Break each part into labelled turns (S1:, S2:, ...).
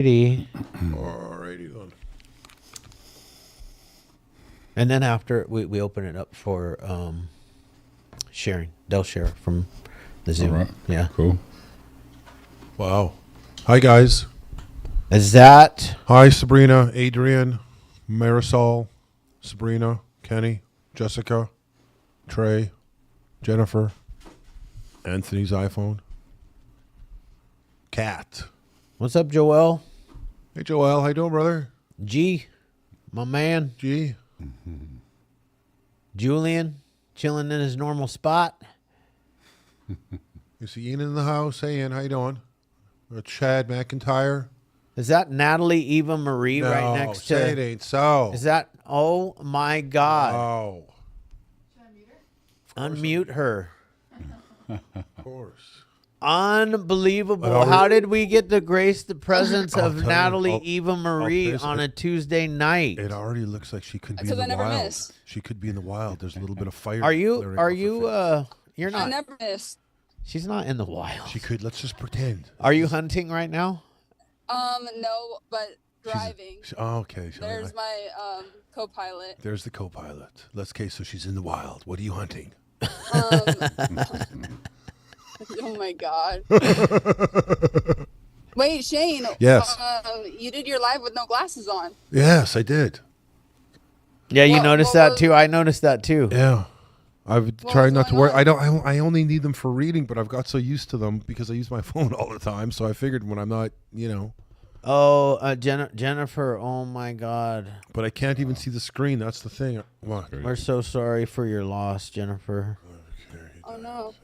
S1: Alrighty then.
S2: And then after we open it up for sharing. They'll share from the Zoom.
S3: All right.
S2: Yeah.
S3: Cool.
S1: Wow. Hi, guys.
S2: Is that
S1: Hi, Sabrina, Adrian, Marisol, Sabrina, Kenny, Jessica, Trey, Jennifer, Anthony's iPhone, Cat.
S2: what's up, Joel?
S1: Hey, Joel. How you doing, brother?
S2: G, my man.
S1: G.
S2: Julian, chilling in his normal spot.
S1: You see Ian in the house. Hey, Ian. How you doing? Chad McIntyre.
S2: Is that Natalie Eva Marie
S1: No,
S2: right next
S1: say it
S2: to?
S1: ain't so.
S2: Is that? Oh my God!
S1: Oh,
S2: Unmute her.
S1: of course.
S2: Unbelievable!
S1: But
S2: How did we get to grace the presence
S1: I'll
S2: of
S1: tell you,
S2: Natalie
S1: I'll-
S2: Eva Marie
S1: face
S2: on
S1: it.
S2: a Tuesday night?
S1: It already looks like she could be in
S4: Because
S1: the
S4: I never
S1: wild.
S4: miss.
S1: She could be in the wild. There's a little bit of fire.
S2: Are you?
S1: flaring
S2: Are
S1: off her
S2: you?
S1: face.
S2: You're
S4: I
S2: not.
S4: never miss.
S2: She's not in the wild.
S1: She could. Let's just pretend.
S2: Are you hunting right now?
S4: No, but driving.
S1: Oh, okay. So
S4: There's my co-pilot.
S1: there's the co-pilot. Let's case. So she's in the wild. What are you hunting?
S4: Oh my God. Wait, Shane.
S1: Yes.
S4: You did your live with no glasses on.
S1: Yes, I did.
S2: Yeah, you
S4: What-
S2: noticed
S4: what
S2: that
S4: was-
S2: too. I noticed that too.
S1: Yeah. I've
S4: What
S1: tried
S4: was
S1: not to
S4: going
S1: worry.
S4: on?
S1: I don't. I only need them for reading, but I've got so used to them because I use my phone all the time. So I figured when I'm not,
S2: Oh, Jennifer. Oh my God.
S1: but I can't even see the screen. That's the thing. What?
S2: We're so sorry for your loss, Jennifer.
S4: Oh no.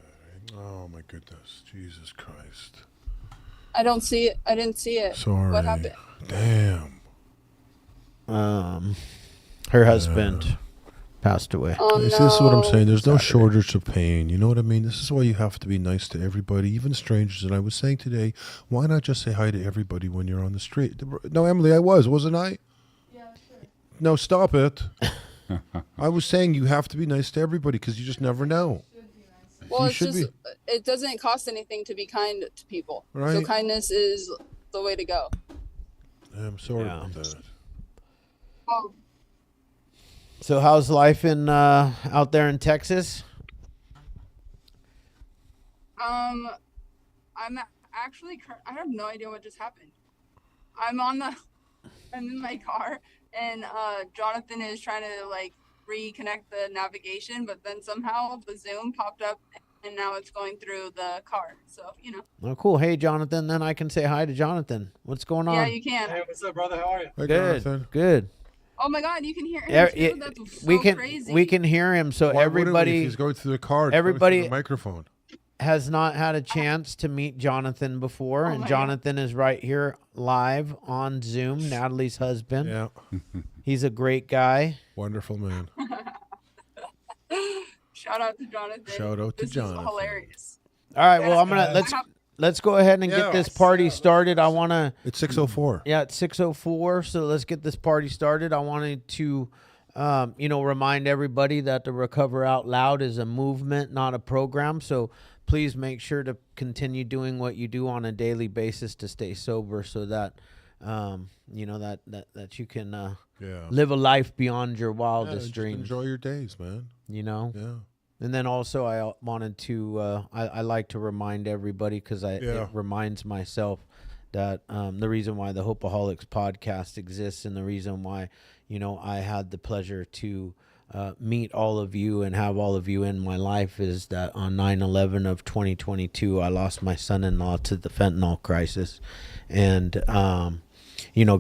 S1: Oh my goodness, Jesus Christ!
S4: I don't see it. I didn't see it.
S1: Sorry.
S4: What happened?
S1: Damn.
S2: Her husband passed away.
S4: Oh
S1: See,
S4: no.
S1: this is what I'm saying. There's no shortage of pain. You know what I mean? This is why you have to be nice to everybody, even strangers. And I was saying today, why not just say hi to everybody when you're on the street? No, Emily, I wasn't I?
S4: Yeah, sure.
S1: No, stop it. I was saying you have to be nice to everybody because you just never know.
S4: Well,
S1: You
S4: it's
S1: should
S4: just it doesn't cost anything to be kind to people. So
S1: Right.
S4: kindness is the way to go.
S1: I'm sorry
S2: Yeah.
S1: about that.
S4: Oh,
S2: So how's life in out there in Texas?
S4: I'm actually I have no idea what just happened. I'm in my car and Jonathan is trying to like reconnect the navigation, but then somehow the Zoom popped up and now it's going through the car. So,
S2: Oh, cool. Hey, Jonathan. Then I can say hi to Jonathan. What's going on?
S4: yeah, you can.
S5: Hey, what's up, brother? How are you?
S1: Hi,
S2: Good.
S1: Jonathan.
S2: Good.
S4: Oh my God, you can hear him too. That's so
S2: we can
S4: crazy.
S2: we can hear him. So
S1: Why wouldn't we if
S2: everybody
S1: he's going through the car.
S2: everybody-
S1: The microphone.
S2: has not had a chance to meet Jonathan before,
S4: Oh
S2: and
S4: my
S2: Jonathan is right here live on Zoom. Natalie's husband.
S1: Yeah.
S2: He's a great guy.
S1: Wonderful man.
S4: Shout out to Jonathan.
S1: Shout out to
S4: this
S1: Jonathan.
S4: Is hilarious.
S2: All right. Well, I'm gonna let's go ahead and
S1: Yeah.
S2: get this party started. I want to.
S1: It's 6:04.
S2: Yeah, it's 6:04. So let's get this party started. I wanted to, remind everybody that the Recover Out Loud is a movement, not a program. So please make sure to continue doing what you do on a daily basis to stay sober, so that, that you can
S1: Yeah.
S2: live a life beyond your
S1: Yeah,
S2: wildest
S1: just
S2: dreams.
S1: enjoy your days, man.
S2: Yeah.
S1: Yeah.
S2: And then also I wanted to, I like to remind everybody, because
S1: Yeah.
S2: it reminds myself that the reason why the Hopeaholics podcast exists, and the reason why, I had the pleasure to meet all of you and have all of you in my life, is that on 9/11 of 2022, I lost my son-in-law to the fentanyl crisis. And,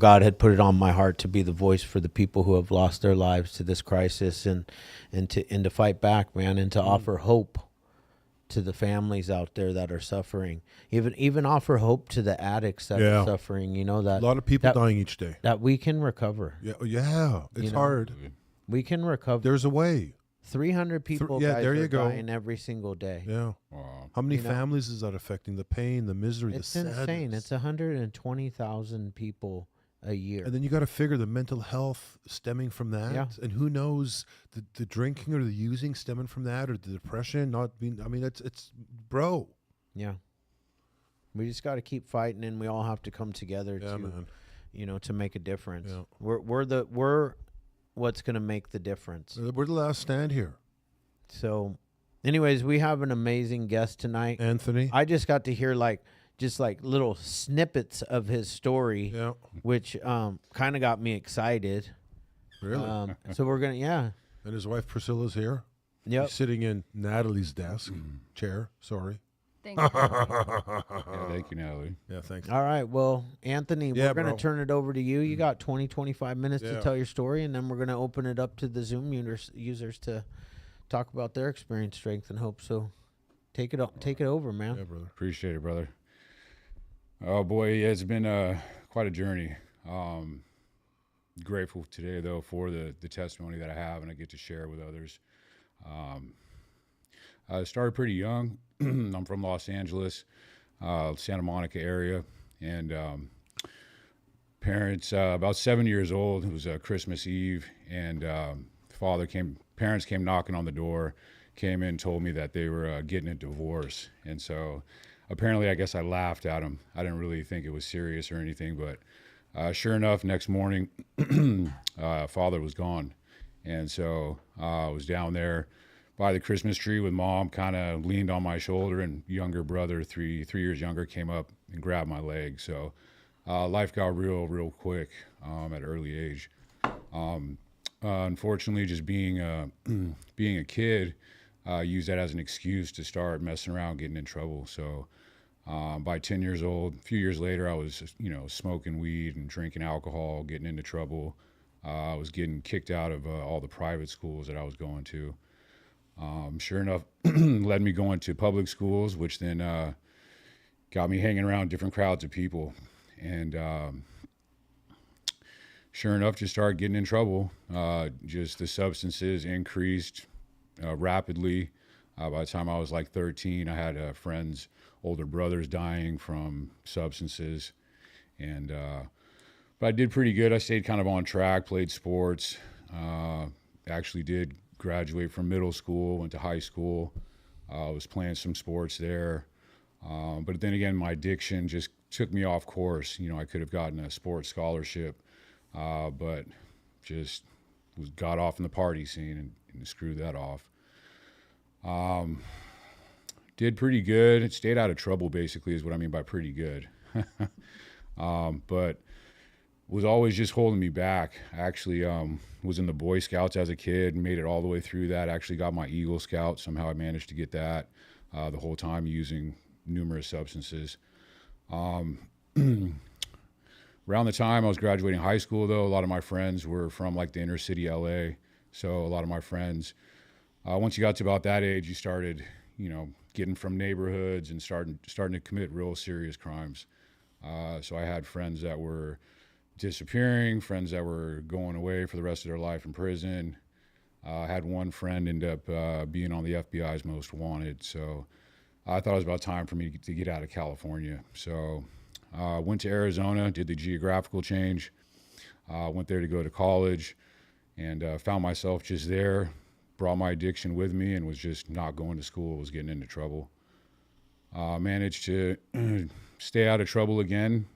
S2: God had put it on my heart to be the voice for the people who have lost their lives to this crisis, and to fight back, man, and to offer hope to the families out there that are suffering. Even offer hope to the addicts that
S1: Yeah.
S2: are suffering. That
S1: A lot of people
S2: that-
S1: dying each day.
S2: that we can recover.
S1: Yeah. It's hard.
S2: We can recover.
S1: There's a way.
S2: 300 people
S1: yeah,
S2: guys,
S1: there you
S2: are
S1: go.
S2: dying every single day.
S1: Yeah.
S3: Wow.
S1: How many
S2: You know.
S1: families is that affecting? The pain, the misery,
S2: It's
S1: the
S2: insane.
S1: sadness.
S2: It's 120,000 people a year.
S1: And then you got to figure the mental health stemming from that.
S2: Yeah.
S1: And who knows the drinking or the using stemming from that, or the depression not being, it's bro.
S2: Yeah. We just got to keep fighting, and we all have to come together
S1: Yeah,
S2: to,
S1: man.
S2: to make a difference.
S1: Yeah.
S2: We're what's going to make the difference.
S1: We're the last stand here.
S2: So, anyways, we have an amazing guest tonight.
S1: Anthony.
S2: I just got to hear just little snippets of his story,
S1: Yeah.
S2: which kind of got me excited.
S1: Really?
S2: So we're gonna,
S1: And his wife Priscilla's here.
S2: yep.
S1: He's sitting in Natalie's desk chair. Sorry.
S4: Thank you.
S3: Yeah, thank you, Natalie.
S1: Yeah, thanks.
S2: All right. Well, Anthony,
S1: Yeah,
S2: we're going to
S1: bro.
S2: turn it over to you. You got 20, 25 minutes
S1: Yeah.
S2: to tell your story, and then we're going to open it up to the Zoom users to talk about their experience, strength, and hope. So take it over, man.
S1: Yeah, brother.
S3: Appreciate it, brother. Oh boy, yeah, it's been quite a journey. Grateful today though for the testimony that I have and I get to share with others. I started pretty young. I'm from Los Angeles, Santa Monica area, and parents about 7 years old. It was Christmas Eve, and parents came knocking on the door, came in, told me that they were getting a divorce, and so apparently I guess I laughed at them. I didn't really think it was serious or anything, but sure enough, next morning, father was gone, and so I was down there by the Christmas tree with mom, kind of leaned on my shoulder, and younger brother, three years younger, came up and grabbed my leg. So life got real quick at an early age. Unfortunately, just being a kid, used that as an excuse to start messing around, getting in trouble. So by 10 years old, a few years later, I was smoking weed and drinking alcohol, getting into trouble. I was getting kicked out of all the private schools that I was going to. Sure enough, led me going to public schools, which then got me hanging around different crowds of people. And sure enough, just started getting in trouble. Just the substances increased rapidly. By the time I was like 13, I had friends, older brothers dying from substances. And but I did pretty good. I stayed kind of on track, played sports, actually did graduate from middle school, went to high school, was playing some sports there. But then again, my addiction just took me off course. I could have gotten a sports scholarship, but just got off in the party scene and screwed that off. Did pretty good. Stayed out of trouble, basically, is what I mean by pretty good. But was always just holding me back. I actually was in the Boy Scouts as a kid, made it all the way through that. Actually got my Eagle Scout. Somehow I managed to get that the whole time using numerous substances. Around the time I was graduating high school, though, a lot of my friends were from like the inner city LA. So a lot of my friends, once you got to about that age, you started, getting from neighborhoods and starting to commit real serious crimes. So I had friends that were disappearing, friends that were going away for the rest of their life in prison. I had one friend end up being on the FBI's most wanted. So I thought it was about time for me to get out of California. So went to Arizona, did the geographical change, went there to go to college, and found myself just there, brought my addiction with me, and was just not going to school, was getting into trouble. Managed to stay out of trouble again.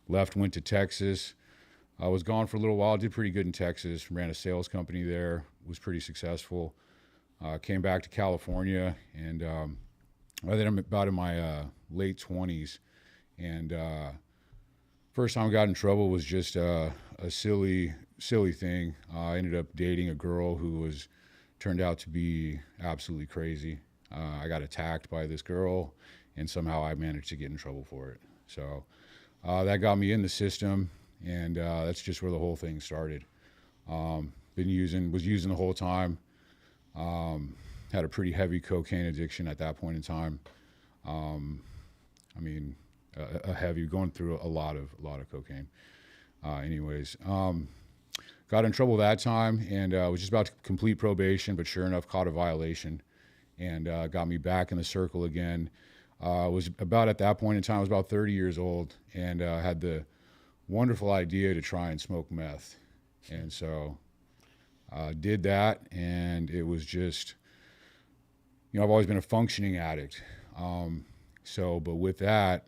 S3: Left, went to Texas. I was gone for a little while, did pretty good in Texas, ran a sales company there, was pretty successful. Came back to California, and then I'm about in my late 20s. And first time I got in trouble was just a silly thing. I ended up dating a girl who turned out to be absolutely crazy. I got attacked by this girl, and somehow I managed to get in trouble for it. So that got me in the system, and that's just where the whole thing started. Was using the whole time. Had a pretty heavy cocaine addiction at that point in time. A heavy, going through a lot of cocaine. Got in trouble that time, and was just about to complete probation, but sure enough, caught a violation, and got me back in the circle again. Was about at that point in time, I was about 30 years old, and had the wonderful idea to try and smoke meth. And so did that, and it was just, I've always been a functioning addict. So, but with that,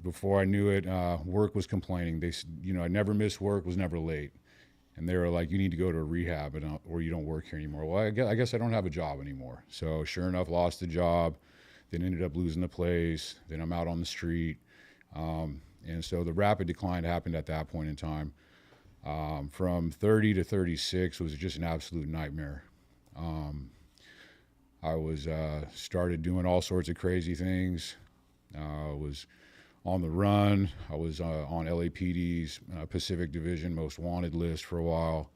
S3: before I knew it, work was complaining. I never missed work, was never late. And they were like, you need to go to a rehab or you don't work here anymore. Well, I guess I don't have a job anymore. So sure enough, lost the job, then ended up losing the place. Then I'm out on the street. And so the rapid decline happened at that point in time. From 30 to 36 was just an absolute nightmare. I was started doing all sorts of crazy things. Was on the run. I was on LAPD's Pacific Division Most Wanted list for a while.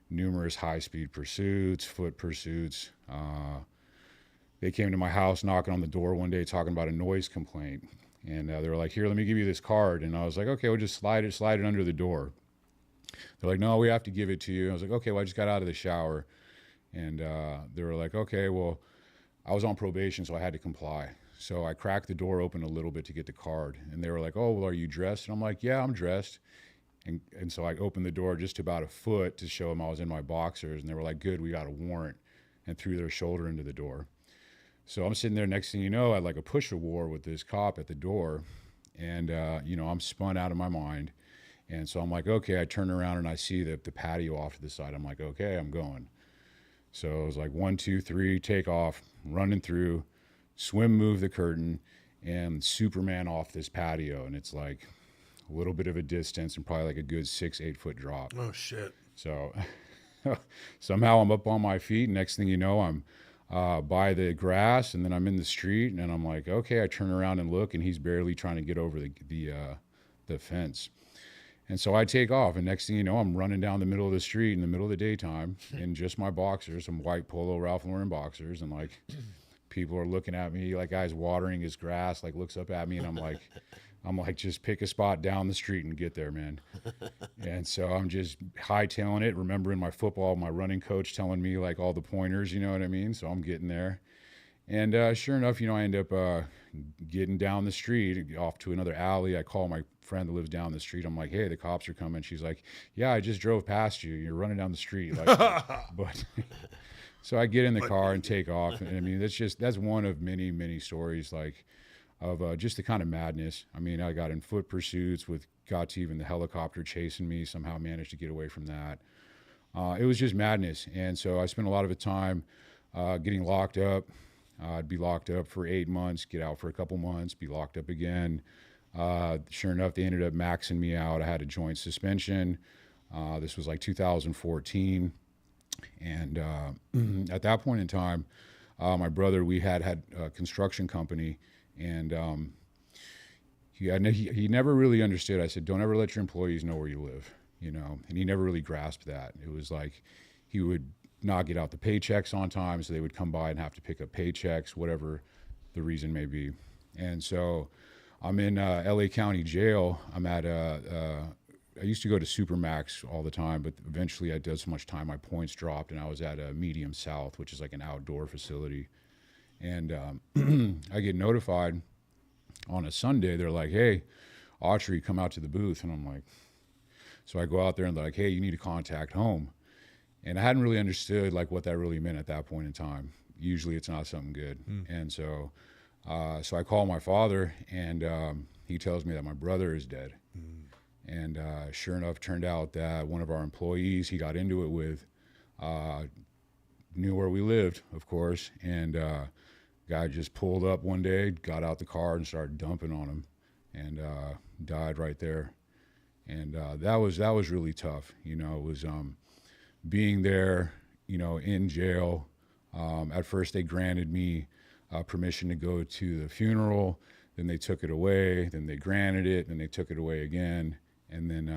S3: Numerous high-speed pursuits, foot pursuits. They came to my house knocking on the door one day talking about a noise complaint. And they were like, here, let me give you this card. And I was like, okay, we'll just slide it under the door. They're like, no, we have to give it to you. I was like, okay, well, I just got out of the shower. And they were like, okay, well, I was on probation, so I had to comply. So I cracked the door open a little bit to get the card. And they were like, oh, well, are you dressed? And I'm like, yeah, I'm dressed. And so I opened the door just about a foot to show them I was in my boxers. And they were like, good, we got a warrant. And threw their shoulder into the door. So I'm sitting there, next thing you know, I had like a push-a-war with this cop at the door. And, I'm spun out of my mind. And so I'm like, okay, I turn around and I see the patio off to the side. I'm like, okay, I'm going. So it was like 1, 2, 3, take off, running through, swim, move the curtain, and Superman off this patio. And it's like a little bit of a distance and probably like a good 6, 8 foot drop.
S1: Oh, shit.
S3: So somehow I'm up on my feet. Next thing you know, I'm by the grass, and then I'm in the street, and I'm like, okay, I turn around and look, and he's barely trying to get over the fence. And so I take off, and next thing you know, I'm running down the middle of the street in the middle of the daytime in just my boxers, some white polo Ralph Lauren boxers, and like people are looking at me, like guy's watering his grass, like looks up at me, and I'm like, just pick a spot down the street and get there, man. And so I'm just hightailing it, remembering my running coach telling me like all the pointers, you know what I mean? So I'm getting there. And sure enough, I end up getting down the street off to another alley. I call my friend that lives down the street. I'm like, hey, the cops are coming. She's like, yeah, I just drove past you. You're running down the street. Like, but so I get in the car and take off. And I mean, that's one of many, many stories like of just the kind of madness. I mean, I got in foot pursuits got to even the helicopter chasing me, somehow managed to get away from that. It was just madness. And so I spent a lot of the time getting locked up. I'd be locked up for 8 months, get out for a couple months, be locked up again. Sure enough, they ended up maxing me out. I had a joint suspension. This was like 2014. And at that point in time, my brother, we had a construction company, and he never really understood. I said, don't ever let your employees know where you live, and he never really grasped that. It was like he would not get out the paychecks on time, so they would come by and have to pick up paychecks, whatever the reason may be. And so I'm in LA County Jail. I'm at I used to go to Supermax all the time, but eventually I did so much time, my points dropped, and I was at a Medium South, which is like an outdoor facility. And I get notified on a Sunday. They're like, hey, Autry, come out to the booth. And I'm like, so I go out there and they're like, hey, you need to contact home. And I hadn't really understood like what that really meant at that point in time. Usually it's not something good. And so I call my father, and he tells me that my brother is dead. And sure enough, turned out that one of our employees he got into it with knew where we lived, of course. And guy just pulled up one day, got out the car and started dumping on him, and died right there. And that was really tough. It was being there, in jail. At first they granted me permission to go to the funeral, then they took it away, then they granted it, then they took it away again. And then,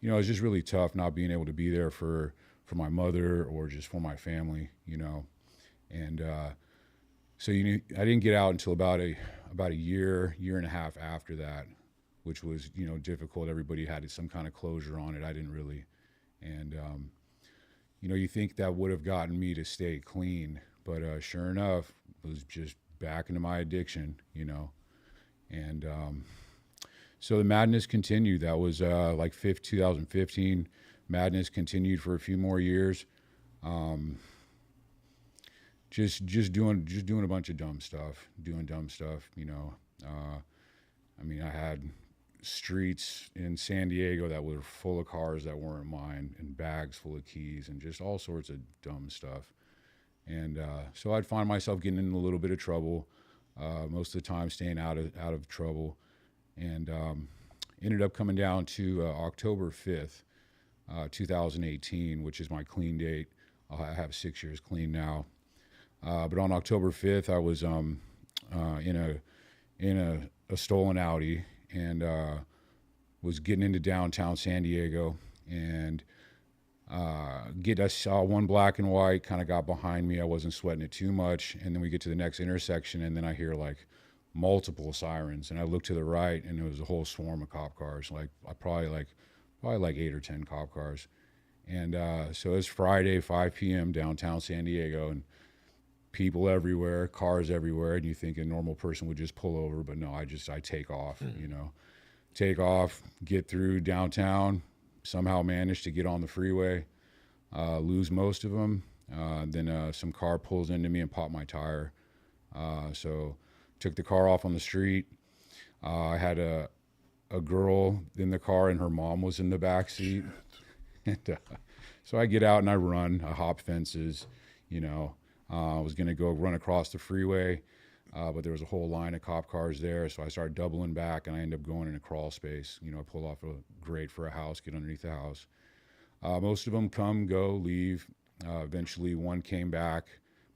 S3: it was just really tough not being able to be there for my mother or just for my family, And so I didn't get out until about a year and a half after that, which was, difficult. Everybody had some kind of closure on it. I didn't really. And, you think that would have gotten me to stay clean, but sure enough, it was just back into my addiction, And so the madness continued. That was 2015. Madness continued for a few more years. just doing a bunch of dumb stuff, you know. I mean, I had streets in San Diego that were full of cars that weren't mine, and bags full of keys, and just all sorts of dumb stuff. And so I'd find myself getting in a little bit of trouble, most of the time staying out of trouble, and ended up coming down to October 5th, 2018, which is my clean date. I have 6 years clean now. But on October 5th, I was in a stolen Audi, and was getting into downtown San Diego, and I saw one black and white, kind of got behind me. I wasn't sweating it too much, and then we get to the next intersection, and then I hear like multiple sirens, and I look to the right, and there was a whole swarm of cop cars, like probably like 8 or 10 cop cars. And so it's Friday, 5 p.m. downtown San Diego, and people everywhere, cars everywhere, and you think a normal person would just pull over, but no, I take off, you know, take off, get through downtown, somehow manage to get on the freeway, lose most of them. Then some car pulls into me and popped my tire. So took the car off on the street. I had a girl in the car, and her mom was in the back seat. And so I get out and I run, I hop fences, you know. I was going to go run across the freeway, but there was a whole line of cop cars there. So I started doubling back, and I ended up going in a crawl space. You know, I pull off a grate for a house, get underneath the house. Most of them come, go, leave. Eventually one came back.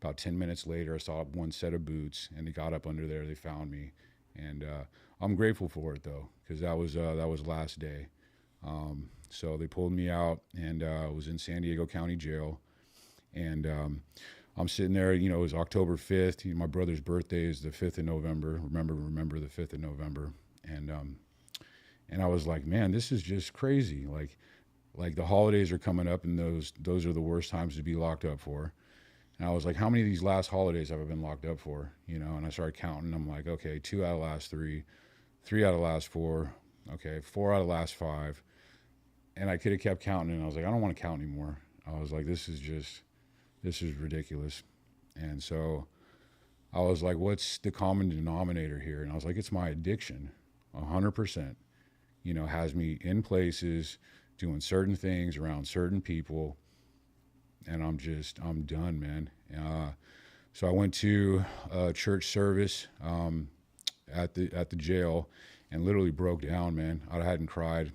S3: About 10 minutes later, I saw one set of boots, and they got up under there. They found me. And I'm grateful for it, though, because that was last day. So they pulled me out, and I was in San Diego County Jail. And I'm sitting there, you know, it was October 5th. My brother's birthday is the 5th of November. Remember the 5th of November. And I was like, man, this is just crazy. Like the holidays are coming up, and those are the worst times to be locked up for. And I was like, how many of these last holidays have I been locked up for? You know, and I started counting. I'm like, okay, 2 out of the last 3, 3 out of the last 4, okay, 4 out of the last 5. And I could have kept counting, and I was like, I don't want to count anymore. I was like, this is ridiculous. And so I was like, what's the common denominator here? And I was like, it's my addiction, 100%. You know, has me in places, doing certain things around certain people, and I'm done, man. So I went to a church service at the jail, and literally broke down, man. I hadn't cried.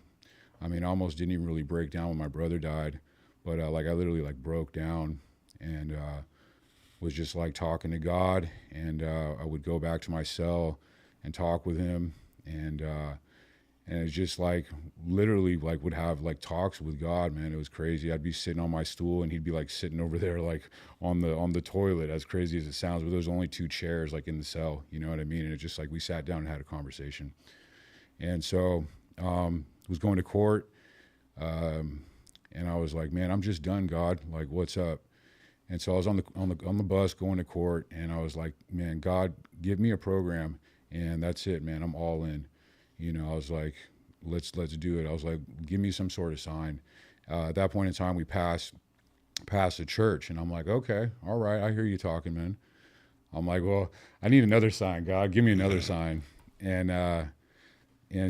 S3: I mean, I almost didn't even really break down when my brother died, but I literally broke down, and was just talking to God, and I would go back to my cell and talk with him, and it's just literally would have talks with God, man. It was crazy. I'd be sitting on my stool, and he'd be sitting over there on the toilet, as crazy as it sounds, but there was only 2 chairs in the cell, you know what I mean? And it's just we sat down and had a conversation. And so was going to court, and I was like, man, I'm just done, God, what's up? And so I was on the bus going to court, and I was like, man, God, give me a program, and that's it, man. I'm all in. You know, I was like, let's do it. I was like, give me some sort of sign. At that point in time, we passed the church, and I'm like, okay, all right, I hear you talking, man. I'm like, well, I need another sign, God, give me another sign. And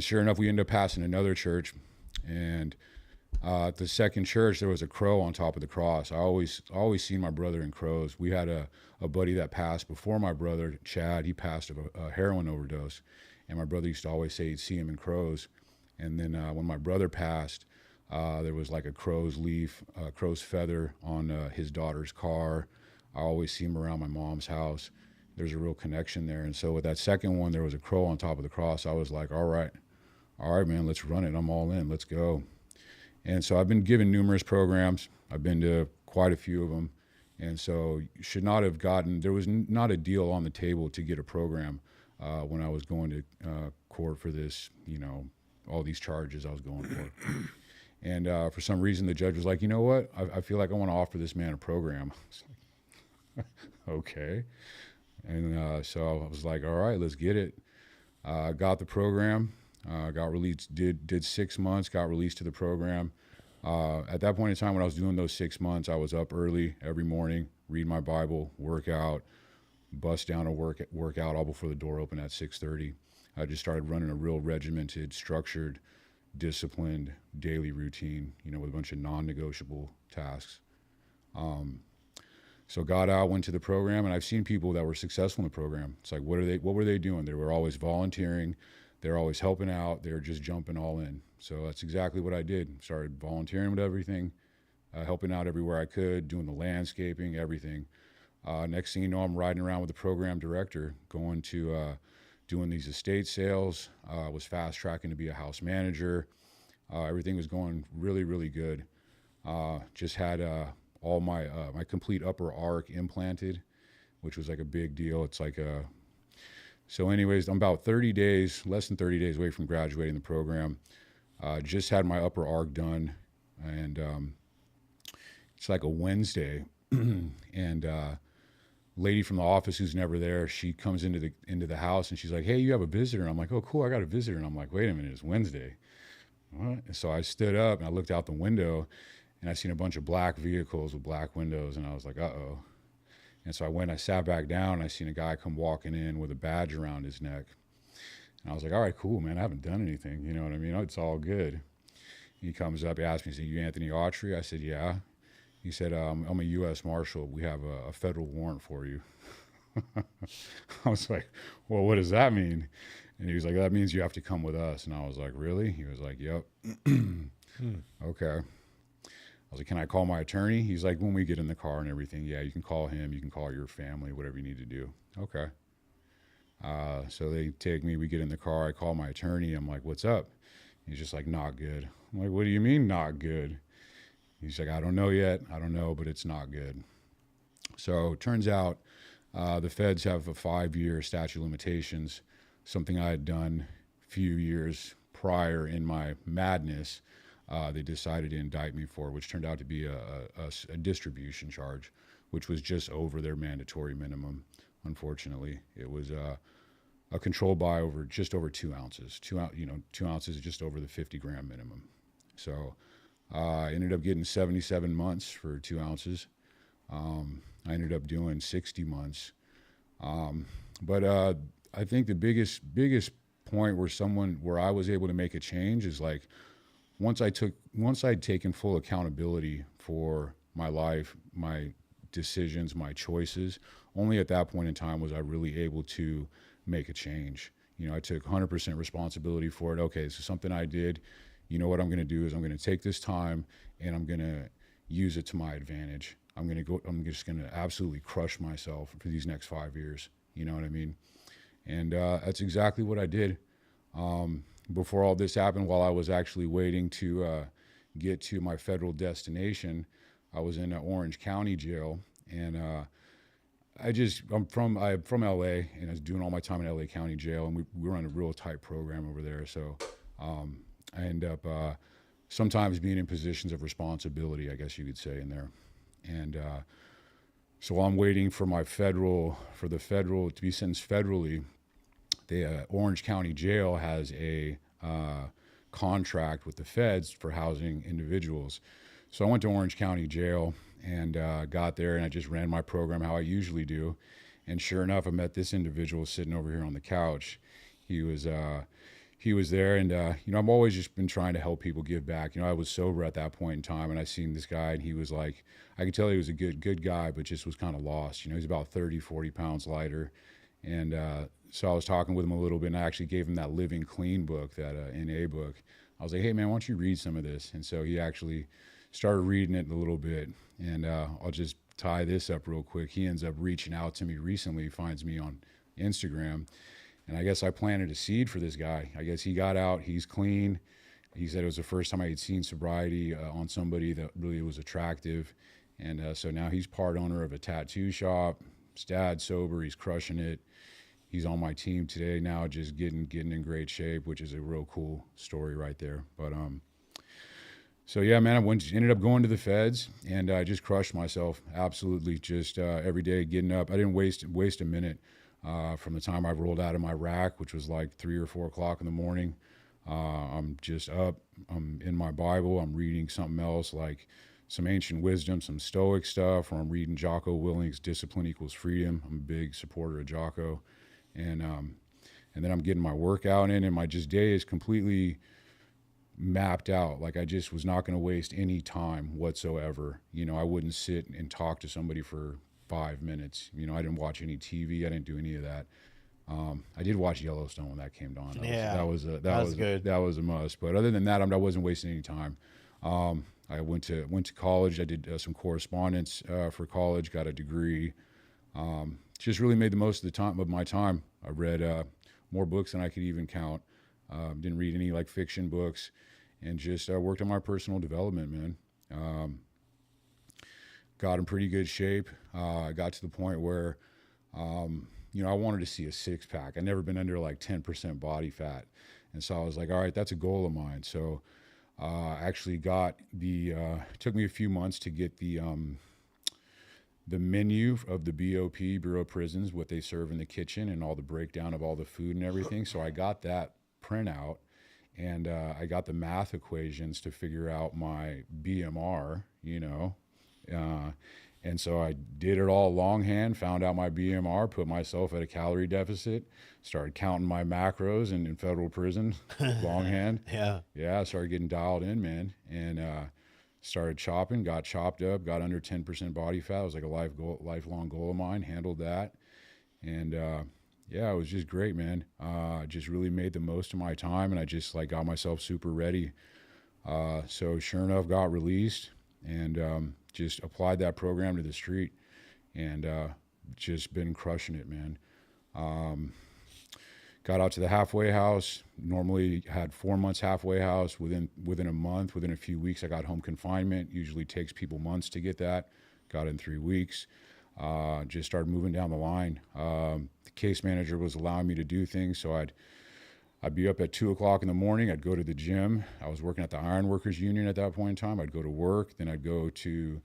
S3: sure enough, we ended up passing another church, and at the second church, there was a crow on top of the cross. I always seen my brother in crows. We had a buddy that passed before my brother, Chad. He passed of a heroin overdose, and my brother used to always say he'd see him in crows. And then when my brother passed, there was a crow's feather on his daughter's car. I always see him around my mom's house. There's a real connection there. And so with that second one, there was a crow on top of the cross. I was like, all right, man, let's run it. I'm all in. Let's go. And so I've been given numerous programs. I've been to quite a few of them. And so should not have gotten, there was not a deal on the table to get a program when I was going to court for this, you know, all these charges I was going for. And for some reason, the judge was like, you know what? I feel like I want to offer this man a program. I was like, okay. And so I was like, all right, let's get it. Got the program. Got released, did 6 months, got released to the program. At that point in time, when I was doing those 6 months, I was up early every morning. read my Bible, work out, bust down a workout all before the door opened at 6:30. I just started running a real regimented, structured, disciplined daily routine, with a bunch of non-negotiable tasks. So got out, went to the program, and I've seen people that were successful in the program. It's like, what were they doing? They were always volunteering. They're always helping out. They're just jumping all in. So that's exactly what I did. Started volunteering with everything, helping out everywhere I could, doing the landscaping, everything. Next thing you know, I'm riding around with the program director, going to doing these estate sales. Was fast tracking to be a house manager. Everything was going really, really good. Just had all my complete upper arc implanted, which was like a big deal. It's like so anyways, I'm about 30 days, less than 30 days away from graduating the program. Just had my upper arc done, and it's like a Wednesday, and lady from the office who's never there, she comes into the house and she's like, "Hey, you have a visitor." And I'm like, "Oh, cool, I got a visitor." And I'm like, "Wait a minute, it's Wednesday." What? So I stood up and I looked out the window, and I seen a bunch of black vehicles with black windows, and I was like, "Uh-oh." And so I sat back down, and I seen a guy come walking in with a badge around his neck. And I was like, "All right, cool, man. I haven't done anything. You know what I mean? It's all good." He comes up, he asked me, he said, "You Anthony Autry?" I said, "Yeah." He said, "I'm a U.S. Marshal. We have a federal warrant for you." I was like, "Well, what does that mean?" And he was like, "That means you have to come with us." And I was like, "Really?" He was like, "Yep." Okay. I was like, "Can I call my attorney?" He's like, "When we get in the car and everything, yeah, you can call him. You can call your family, whatever you need to do." Okay. So they take me, we get in the car. I call my attorney. I'm like, "What's up?" He's just like, "Not good." I'm like, "What do you mean not good?" He's like, "I don't know yet. I don't know, but it's not good." So it turns out the feds have a 5-year statute of limitations, something I had done a few years prior in my madness. They decided to indict me for, which turned out to be a distribution charge, which was just over their mandatory minimum. Unfortunately, it was a controlled buy over just over 2 ounces. 2 ounces is just over the 50-gram minimum. So I ended up getting 77 months for 2 ounces. I ended up doing 60 months. But I think the biggest point where I was able to make a change is like, once I'd taken full accountability for my life, my decisions, my choices, only at that point in time was I really able to make a change. I took 100% responsibility for it. Okay, this is something I did. You know what I'm going to do is I'm going to take this time and I'm going to use it to my advantage. I'm just going to absolutely crush myself for these next 5 years. You know what I mean? And that's exactly what I did. Before all this happened, while I was actually waiting to get to my federal destination, I was in Orange County jail, and I'm from LA, and I was doing all my time in LA County jail, and we run a real tight program over there. So I end up sometimes being in positions of responsibility, I guess you could say, in there. And so while I'm waiting for the federal to be sentenced federally, the Orange County Jail has a contract with the feds for housing individuals. So I went to Orange County Jail and got there, and I just ran my program how I usually do. And sure enough, I met this individual sitting over here on the couch. He was there, and I've always just been trying to help people give back. I was sober at that point in time, and I seen this guy, and he was like, I could tell he was a good guy, but just was kind of lost. He's about 30, 40 pounds lighter. And so I was talking with him a little bit, and I actually gave him that Living Clean book, that NA book. I was like, "Hey, man, why don't you read some of this?" And so he actually started reading it a little bit. And I'll just tie this up real quick. He ends up reaching out to me recently, finds me on Instagram. And I guess I planted a seed for this guy. I guess he got out, he's clean. He said it was the first time I had seen sobriety on somebody that really was attractive. And so now he's part owner of a tattoo shop. His dad's sober, he's crushing it. He's on my team today now, just getting in great shape, which is a real cool story right there. But so yeah, man, ended up going to the feds, and I just crushed myself. Absolutely, just every day getting up. I didn't waste a minute from the time I rolled out of my rack, which was like 3 or 4 o'clock in the morning. I'm just up. I'm in my Bible. I'm reading something else like some ancient wisdom, some Stoic stuff, or I'm reading Jocko Willink's Discipline Equals Freedom. I'm a big supporter of Jocko. And then I'm getting my workout in, and my just day is completely mapped out. Like I just was not going to waste any time whatsoever. You know, I wouldn't sit and talk to somebody for 5 minutes. You know, I didn't watch any TV. I didn't do any of that. I did watch Yellowstone when that came on. That was good. That was a must. But other than that, I wasn't wasting any time. I went to college. I did some correspondence for college. Got a degree. Just really made the most of my time. I read more books than I could even count. Didn't read any like fiction books, and just worked on my personal development, man. Got in pretty good shape. I got to the point where, you know, I wanted to see a 6-pack. I'd never been under like 10% body fat. And so I was like, all right, that's a goal of mine. So I actually got it took me a few months to get the menu of the BOP, Bureau of Prisons, what they serve in the kitchen and all the breakdown of all the food and everything. So I got that printout, and I got the math equations to figure out my BMR, you know. And so I did it all longhand, found out my BMR, put myself at a calorie deficit, started counting my macros in federal prison, longhand. Yeah, I started getting dialed in, man. And started chopping, got chopped up, got under 10% body fat. It was like a lifelong goal of mine, handled that. And yeah, it was just great, man. I just really made the most of my time, and I just like got myself super ready. So sure enough, got released, and just applied that program to the street, and just been crushing it, man. Got out to the halfway house. Normally had 4 months halfway house. Within a month, within a few weeks, I got home confinement. Usually takes people months to get that. Got in 3 weeks. Just started moving down the line. The case manager was allowing me to do things, so I'd be up at 2:00 in the morning. I'd go to the gym. I was working at the Iron Workers Union at that point in time. I'd go to work. Then I'd go to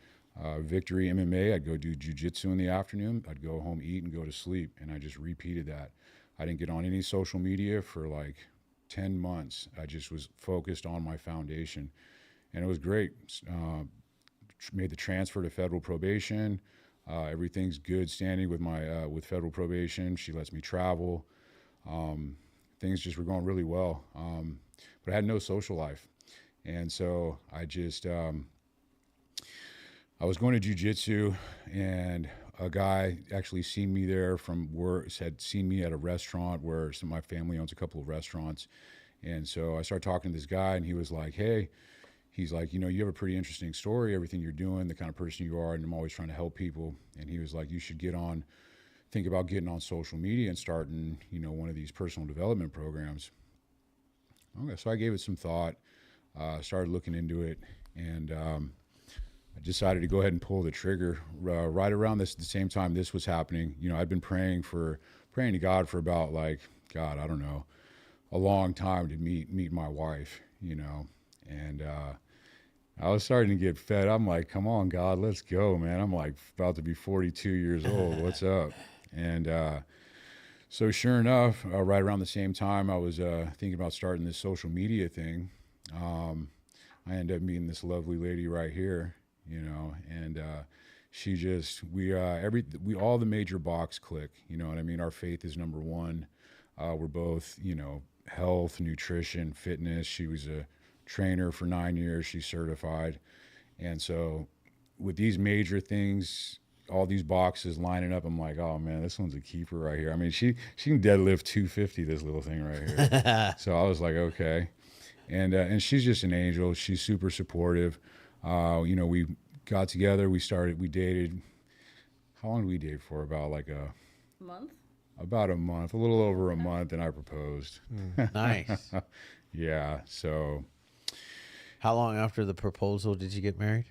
S3: Victory MMA. I'd go do jiu-jitsu in the afternoon. I'd go home, eat, and go to sleep. And I just repeated that. I didn't get on any social media for like 10 months. I just was focused on my foundation. And it was great. Made the transfer to federal probation. Everything's good standing with my with federal probation. She lets me travel. Things just were going really well. But I had no social life. And so I just, I was going to jiu-jitsu, and a guy actually seen me there from work, had seen me at a restaurant where some of my family owns a couple of restaurants. And so I started talking to this guy, and he was like, hey, he's like, you know, you have a pretty interesting story, everything you're doing, the kind of person you are, and I'm always trying to help people. And he was like, you should think about getting on social media and starting, you know, one of these personal development programs. Okay, so I gave it some thought, started looking into it, and I decided to go ahead and pull the trigger. Right around the same time this was happening, you know, I'd been praying to God for about like, God, I don't know, a long time to meet my wife, you know, and I was starting to get fed. I'm like, come on, God, let's go, man. I'm like about to be 42 years old. What's up? And so sure enough, right around the same time I was thinking about starting this social media thing, I ended up meeting this lovely lady right here, you know, and she just, we all the major box click, you know what I mean? Our faith is number one. We're both, you know, health, nutrition, fitness. She was a trainer for 9 years. She's certified. And so with these major things, all these boxes lining up, I'm like, oh man, this one's a keeper right here. I mean, she can deadlift 250, this little thing right here. So I was like, okay. And she's just an angel. She's super supportive. You know, we got together, we dated. How long did we date for? About like a
S5: month?
S3: About a month, a little over a month, and I proposed.
S2: Nice.
S3: Yeah. So
S2: how long after the proposal did you get married?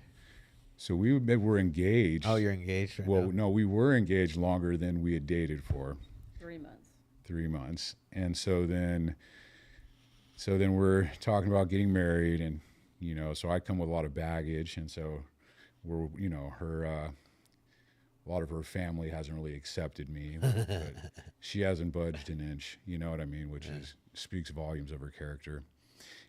S3: So we were engaged.
S2: Oh, you're engaged right
S3: Well,
S2: now?
S3: no, we were engaged longer than we had dated for.
S5: 3 months.
S3: 3 months. And so then we're talking about getting married, and, you know, so I come with a lot of baggage. And so we're, you know, a lot of her family hasn't really accepted me, but she hasn't budged an inch, you know what I mean? Which speaks volumes of her character.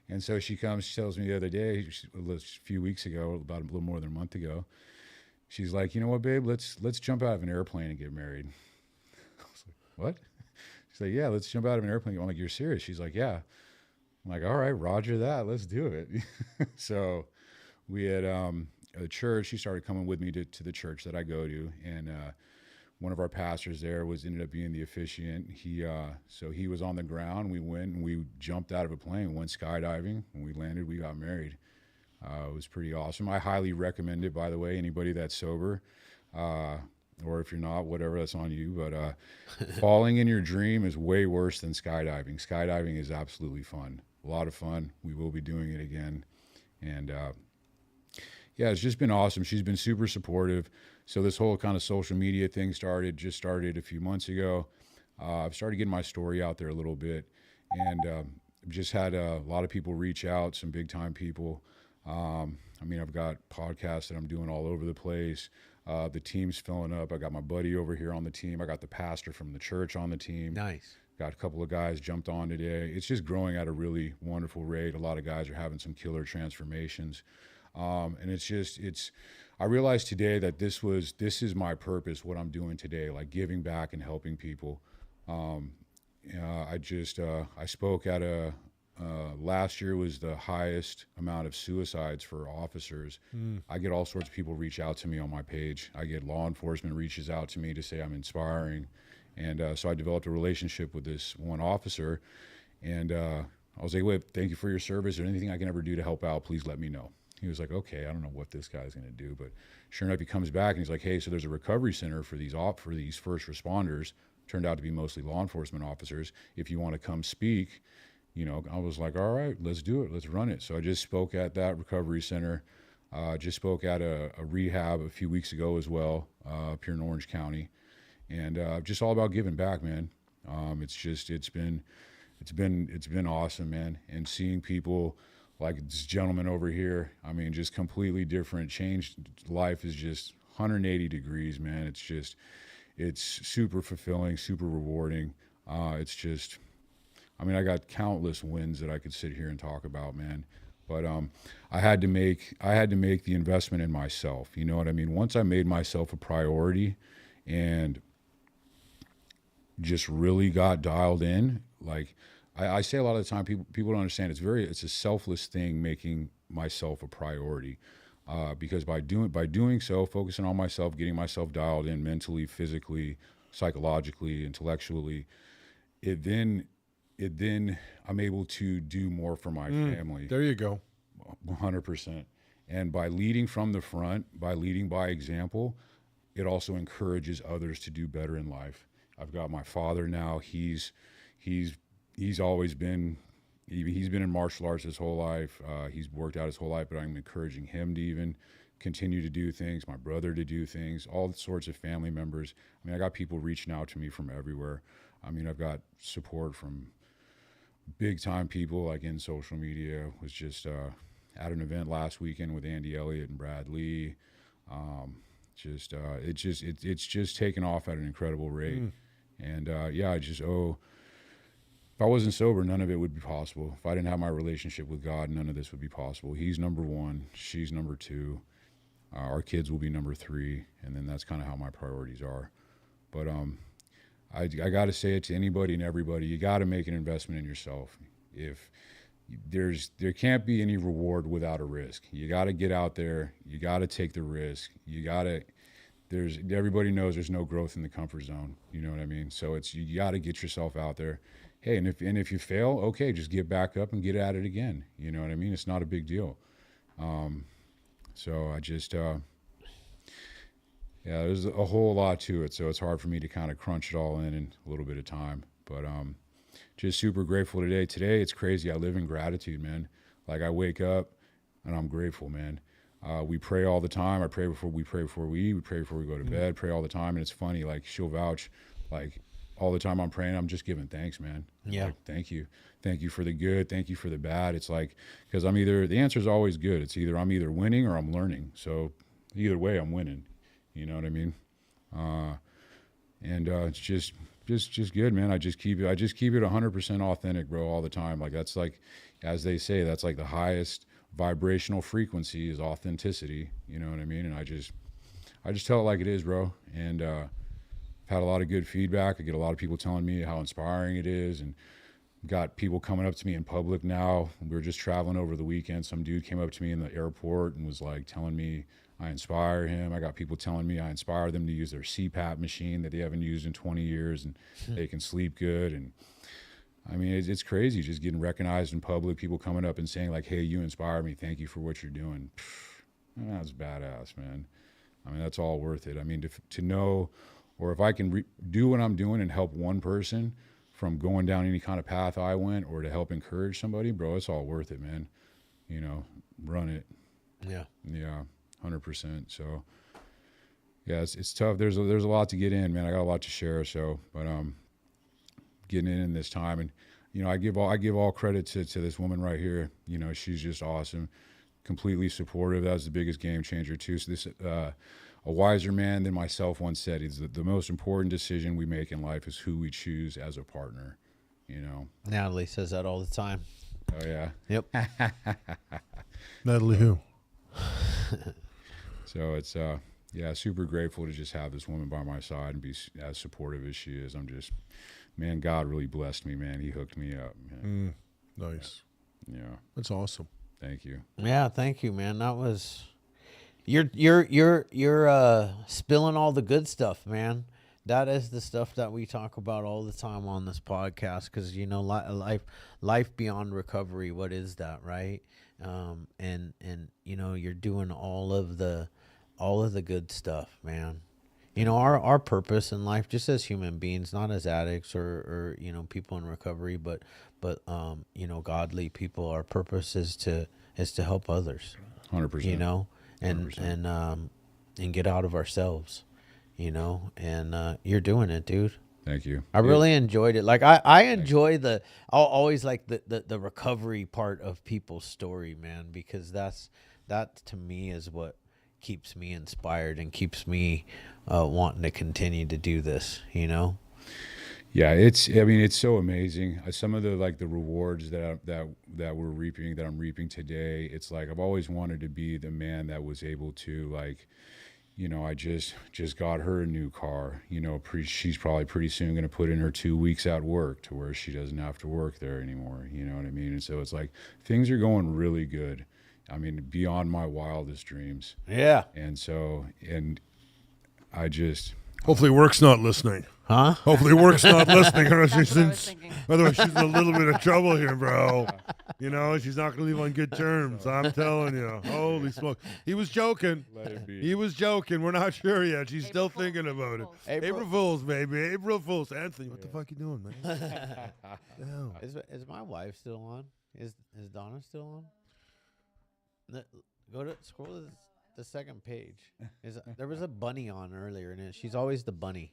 S3: And so she comes, she tells me the other day, a few weeks ago, about a little more than a month ago, she's like, you know what, babe, let's jump out of an airplane and get married. I was like, what? She's like, yeah, let's jump out of an airplane. I'm like, you're serious? She's like, yeah. I'm like, all right, Roger that. Let's do it. So we had a church. She started coming with me to the church that I go to. And one of our pastors there ended up being the officiant. So he was on the ground. We went and we jumped out of a plane, went skydiving. When we landed, we got married. It was pretty awesome. I highly recommend it, by the way, anybody that's sober. Or if you're not, whatever, that's on you. But falling in your dream is way worse than skydiving. Skydiving is absolutely fun. A lot of fun. We will be doing it again. And yeah, it's just been awesome. She's been super supportive. So this whole kind of social media thing just started a few months ago. I've started getting my story out there a little bit. And just had a lot of people reach out, some big time people. I mean, I've got podcasts that I'm doing all over the place. The team's filling up. I got my buddy over here on the team. I got the pastor from the church on the team.
S2: Nice.
S3: Got a couple of guys jumped on today. It's just growing at a really wonderful rate. A lot of guys are having some killer transformations. And I realized today that this is my purpose, what I'm doing today, like giving back and helping people. I spoke at last year was the highest amount of suicides for officers. I get all sorts of people reach out to me on my page. I get law enforcement reaches out to me to say I'm inspiring. And so I developed a relationship with this one officer. And I was like, wait, thank you for your service. Is there anything I can ever do to help out? Please let me know. He was like, okay, I don't know what this guy's going to do. But sure enough, he comes back and he's like, hey, so there's a recovery center for these first responders. Turned out to be mostly law enforcement officers. If you want to come speak, I was like, all right, let's do it. Let's run it. So I just spoke at that recovery center. Just spoke at a rehab a few weeks ago as well, up here in Orange County. And just all about giving back, man. It's been awesome, man. And seeing people like this gentleman over here, I mean, just completely different. Changed life is just 180 degrees, man. It's super fulfilling, super rewarding. I got countless wins that I could sit here and talk about, man. But I had to make the investment in myself. You know what I mean? Once I made myself a priority and just really got dialed in, like I say a lot of the time, people don't understand. It's a selfless thing, making myself a priority. Because by doing so, focusing on myself, getting myself dialed in mentally, physically, psychologically, intellectually, it then I'm able to do more for my family.
S1: There you go.
S3: 100%. And by leading from the front, by leading by example, it also encourages others to do better in life. I've got my father now. He's always been, he's been in martial arts his whole life. He's worked out his whole life, but I'm encouraging him to even continue to do things, my brother to do things, all sorts of family members. I mean, I got people reaching out to me from everywhere. I mean, I've got support from big time people like in social media. Was just at an event last weekend with Andy Elliott and Brad Lee. It's just taken off at an incredible rate. And if I wasn't sober, none of it would be possible. If I didn't have my relationship with God, none of this would be possible. He's number one, she's number two. Our kids will be number three, and then that's kind of how my priorities are. But I got to say it to anybody and everybody. You got to make an investment in yourself. If there can't be any reward without a risk. You got to get out there. You got to take the risk. Everybody knows there's no growth in the comfort zone. You know what I mean? So you got to get yourself out there. Hey, and if you fail, okay, just get back up and get at it again. You know what I mean? It's not a big deal. So I just, there's a whole lot to it. So it's hard for me to kind of crunch it all in a little bit of time. But just super grateful today. Today, it's crazy. I live in gratitude, man. Like I wake up and I'm grateful, man. We pray all the time. We pray before we eat. We pray before we go to bed. Pray all the time. And it's funny, like she'll vouch, like all the time I'm praying, I'm just giving thanks, man.
S2: Yeah.
S3: Like, thank you for the good. Thank you for the bad. It's like, because the answer is always good. It's either I'm winning or I'm learning. So either way, I'm winning. You know what I mean? It's just good, man. I just keep it 100% authentic, bro, all the time. Like that's like, as they say, that's like the highest vibrational frequency is authenticity. You know what I mean? And I just tell it like it is, bro. And I've had a lot of good feedback. I get a lot of people telling me how inspiring it is, and got people coming up to me in public now. We were just traveling over the weekend. Some dude came up to me in the airport and was like telling me I inspire him. I got people telling me I inspire them to use their CPAP machine that they haven't used in 20 years and they can sleep good. And I mean, it's crazy just getting recognized in public, people coming up and saying like, hey, you inspire me. Thank you for what you're doing. That's badass, man. I mean, that's all worth it. I mean, to know, or if I can do what I'm doing and help one person from going down any kind of path I went, or to help encourage somebody, bro, it's all worth it, man. You know, run it.
S2: Yeah.
S3: Yeah, 100%. So, yeah, it's tough. There's a lot to get in, man. I got a lot to share. So, but getting in this time, and you know, I give all credit to this woman right here. You know, she's just awesome, completely supportive. That was the biggest game changer too. So this. A wiser man than myself once said, "Is the most important decision we make in life is who we choose as a partner." You know,
S2: Natalie says that all the time.
S3: Oh yeah.
S2: Yep.
S1: Natalie who?
S3: So it's yeah, super grateful to just have this woman by my side and be as supportive as she is. I'm just, man, God really blessed me, man. He hooked me up, man.
S1: Nice.
S3: Yeah.
S1: That's awesome.
S3: Thank you.
S2: Yeah, thank you, man. That was you're spilling all the good stuff, man. That is the stuff that we talk about all the time on this podcast, because you know, life beyond recovery. What is that, right? And you know, you're doing all of the good stuff, man. You know, our purpose in life, just as human beings, not as addicts or you know, people in recovery, but you know, godly people. Our purpose is to help others.
S3: 100%.
S2: You know,
S3: 100%.
S2: and get out of ourselves, you know, and you're doing it, dude.
S3: Thank you.
S2: I really enjoyed it. Like I enjoy I'll always like the recovery part of people's story, man, because that to me is what keeps me inspired and keeps me wanting to continue to do this, you know?
S3: Yeah, it's so amazing. Some of the rewards that I'm reaping today. It's like I've always wanted to be the man that was able to, like, you know, I just got her a new car. You know, she's probably pretty soon going to put in her 2 weeks at work to where she doesn't have to work there anymore. You know what I mean? And so it's like things are going really good. I mean, beyond my wildest dreams.
S2: Yeah.
S3: And so, and I just.
S1: Hopefully work's not listening.
S2: Huh?
S1: Hopefully work's not listening. Otherwise
S4: That's
S1: she's
S4: what I was thinking.
S1: otherwise she's in a little bit of trouble here, bro. You know, she's not going to leave on good terms. I'm telling you. Holy smoke. He was joking.
S3: Let it be.
S1: He was joking. We're not sure yet. She's still
S4: April
S1: thinking
S4: Fools,
S1: about it.
S4: April
S1: April Fools, baby. April Fools. Anthony, what the fuck you doing, man? Hell.
S2: Is my wife still on? Is Donna still on? Go to scroll to the second page. There was a bunny on earlier, and she's always the bunny.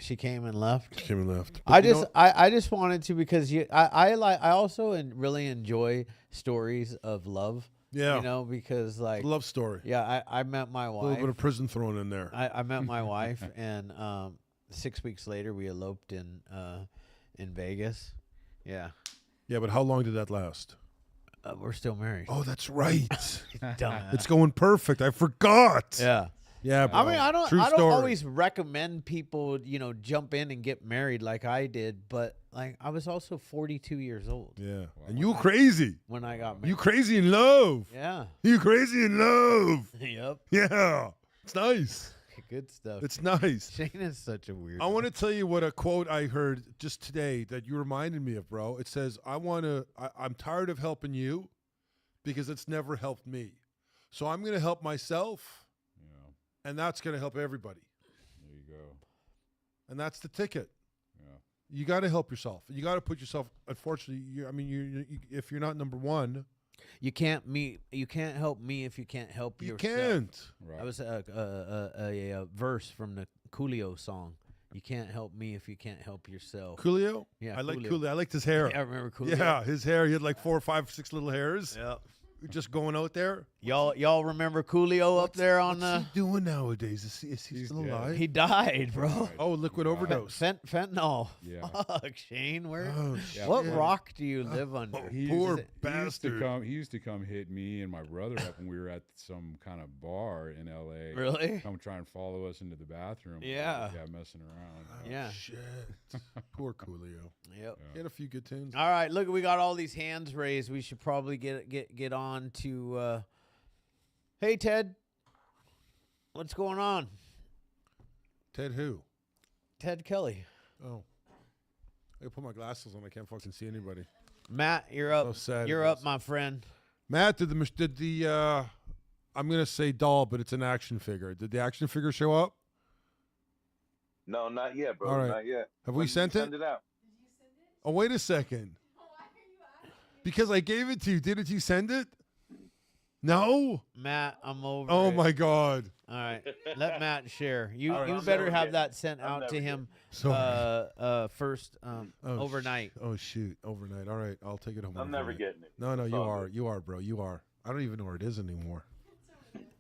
S2: She came and left.
S1: She came and left.
S2: I just wanted to, because I also really enjoy stories of love.
S1: Yeah.
S2: You know, because like
S1: Love story.
S2: yeah, I met my
S1: A little bit
S2: wife.
S1: of prison thrown in there.
S2: I met my wife, and 6 weeks later we eloped in Vegas. Yeah.
S1: Yeah, but how long did that last?
S2: We're still married.
S1: Oh, that's right.
S2: Dumb.
S1: It's going perfect. I forgot.
S2: Yeah.
S1: Yeah, bro.
S2: I mean, I don't
S1: True story.
S2: always recommend people, you know, jump in and get married like I did, but like I was also 42 years old
S1: Yeah. And you crazy.
S2: when I got married.
S1: You crazy in love.
S2: Yeah.
S1: You crazy in love.
S2: Yep.
S1: Yeah. It's nice.
S2: Good stuff.
S1: It's nice.
S2: Shane is such a weird.
S1: I want to tell you what a quote I heard just today that you reminded me of, bro. It says, I'm tired of helping you because it's never helped me. So I'm going to help myself,
S3: Yeah.
S1: and that's going to help everybody.
S3: There you go.
S1: And that's the ticket.
S3: Yeah.
S1: You got to help yourself. You got to put yourself, unfortunately, if you're not number one,
S2: You can't help me if you can't help
S1: you
S2: yourself.
S1: can't.
S3: Right.
S2: That was a verse from the Coolio song. You can't help me if you can't help yourself.
S1: Coolio?
S2: Yeah,
S1: I like
S2: Coolio.
S1: Coolio. I liked his hair.
S2: Yeah, I remember Coolio.
S1: Yeah, his hair. He had like 4, 5, 6 little hairs.
S2: Yeah.
S1: Just going out there.
S2: Y'all remember Coolio up there on
S1: What's
S2: the?
S1: he doing nowadays? Is he
S3: He's
S1: still
S3: dead.
S1: alive?
S2: He died, bro.
S3: Died.
S1: Oh, liquid
S3: He died.
S1: overdose.
S2: Fentanyl.
S3: Yeah.
S2: Fuck, Shane. Where?
S1: Oh,
S2: What
S1: shit.
S2: rock do you live under?
S1: Oh,
S3: He
S1: poor
S3: used,
S1: bastard.
S3: he used to come hit me and my brother up when we were at some kind of bar in LA.
S2: Really?
S3: Come try and follow us into the bathroom.
S2: Yeah.
S3: Yeah, messing around.
S2: Yeah.
S1: Shit. Poor Coolio.
S2: Yep.
S1: He had a few good tunes.
S2: All right, look, we got all these hands raised. We should probably get on to. Hey, Ted. What's going on?
S1: Ted who?
S2: Ted Kelly.
S1: Oh. I gotta put my glasses on. I can't fucking see anybody.
S2: Matt, you're up.
S1: So sad
S2: You're
S1: it
S2: up,
S1: is.
S2: my friend.
S1: Matt, did the I'm gonna say doll, but it's an action figure. Did the action figure show up?
S5: No, not yet, bro.
S1: All right.
S5: Not yet.
S1: Have
S5: When
S1: we
S5: did you
S1: sent it?
S5: Send it out.
S1: Oh, wait a second. Because I gave it to you. Didn't you send it? No?
S2: Matt, I'm over.
S1: Oh
S2: it.
S1: my God.
S2: All right, let Matt share. You
S5: All right,
S2: you
S5: I'm
S2: better
S5: never
S2: have
S5: getting
S2: that
S5: it.
S2: sent
S5: I'm
S2: out to
S5: never
S2: him
S1: Sorry.
S2: first
S1: Oh,
S2: overnight.
S1: Oh shoot, overnight. All right, I'll take it home.
S5: I'm never
S1: overnight.
S5: getting it.
S1: No,
S5: It's
S1: you
S5: all
S1: are.
S5: good.
S1: You are, bro. You are. I don't even know where it is anymore.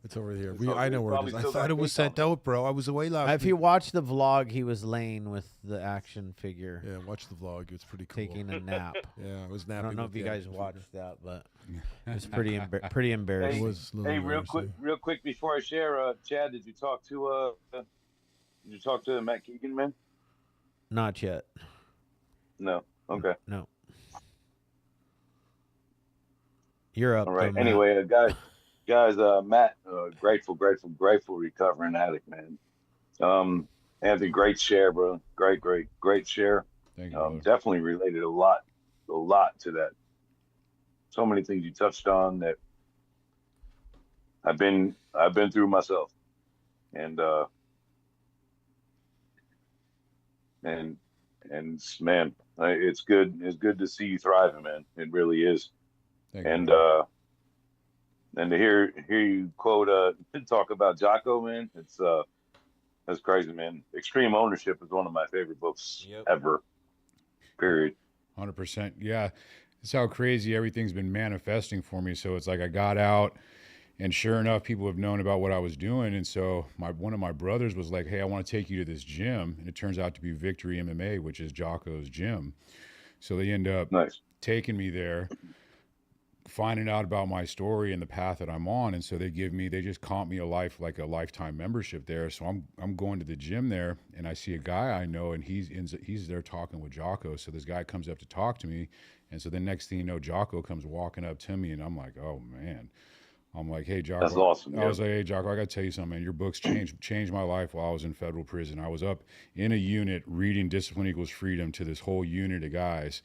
S1: It's over here.
S5: It's all
S1: I
S5: good.
S1: know where it
S5: Probably
S1: is. I
S5: still
S1: thought
S5: got
S1: it was
S5: cake
S1: sent
S5: on
S1: out, bro. I was away last
S2: If you
S1: week.
S2: watch the vlog, he was laying with the action figure,
S1: Yeah, watch the vlog. It's pretty cool.
S2: taking a nap.
S1: Yeah, I was
S2: I
S1: napping.
S2: don't know
S1: with
S2: if you
S1: the
S2: guys
S1: action
S2: watched that, but it was pretty pretty
S1: It
S2: embarrassing.
S1: was a little
S5: Hey, real
S1: embarrassing.
S5: quick before I share, Chad, did you talk to Matt Keegan, man?
S2: Not yet.
S5: No. Okay.
S2: No. You're up.
S5: All right.
S2: though, Matt.
S5: Anyway, Matt, grateful recovering addict, man. Anthony, great share, bro. Great share.
S3: Thank you, brother.
S5: Definitely related a lot to that. So many things you touched on that I've been through myself, and man, it's good to see you thriving, man. It really is.
S3: Thank you,
S5: And
S3: brother.
S5: and to hear you quote talk about Jocko, man, that's crazy, man. Extreme Ownership is one of my favorite books ever. Period.
S3: 100%. Yeah. It's how crazy everything's been manifesting for me. So it's like I got out, and sure enough, people have known about what I was doing. And so one of my brothers was like, hey, I want to take you to this gym. And it turns out to be Victory MMA, which is Jocko's gym. So they end up
S5: Nice.
S3: taking me there, finding out about my story and the path that I'm on. And so they just comp me a lifetime membership there. So I'm going to the gym there, and I see a guy I know, and he's there talking with Jocko. So this guy comes up to talk to me. And so the next thing you know, Jocko comes walking up to me, and I'm like, oh man. I'm like, hey, Jocko.
S5: That's awesome.
S3: I was like, hey, Jocko, I got to tell you something, man. Your books changed my life while I was in federal prison. I was up in a unit reading Discipline Equals Freedom to this whole unit of guys.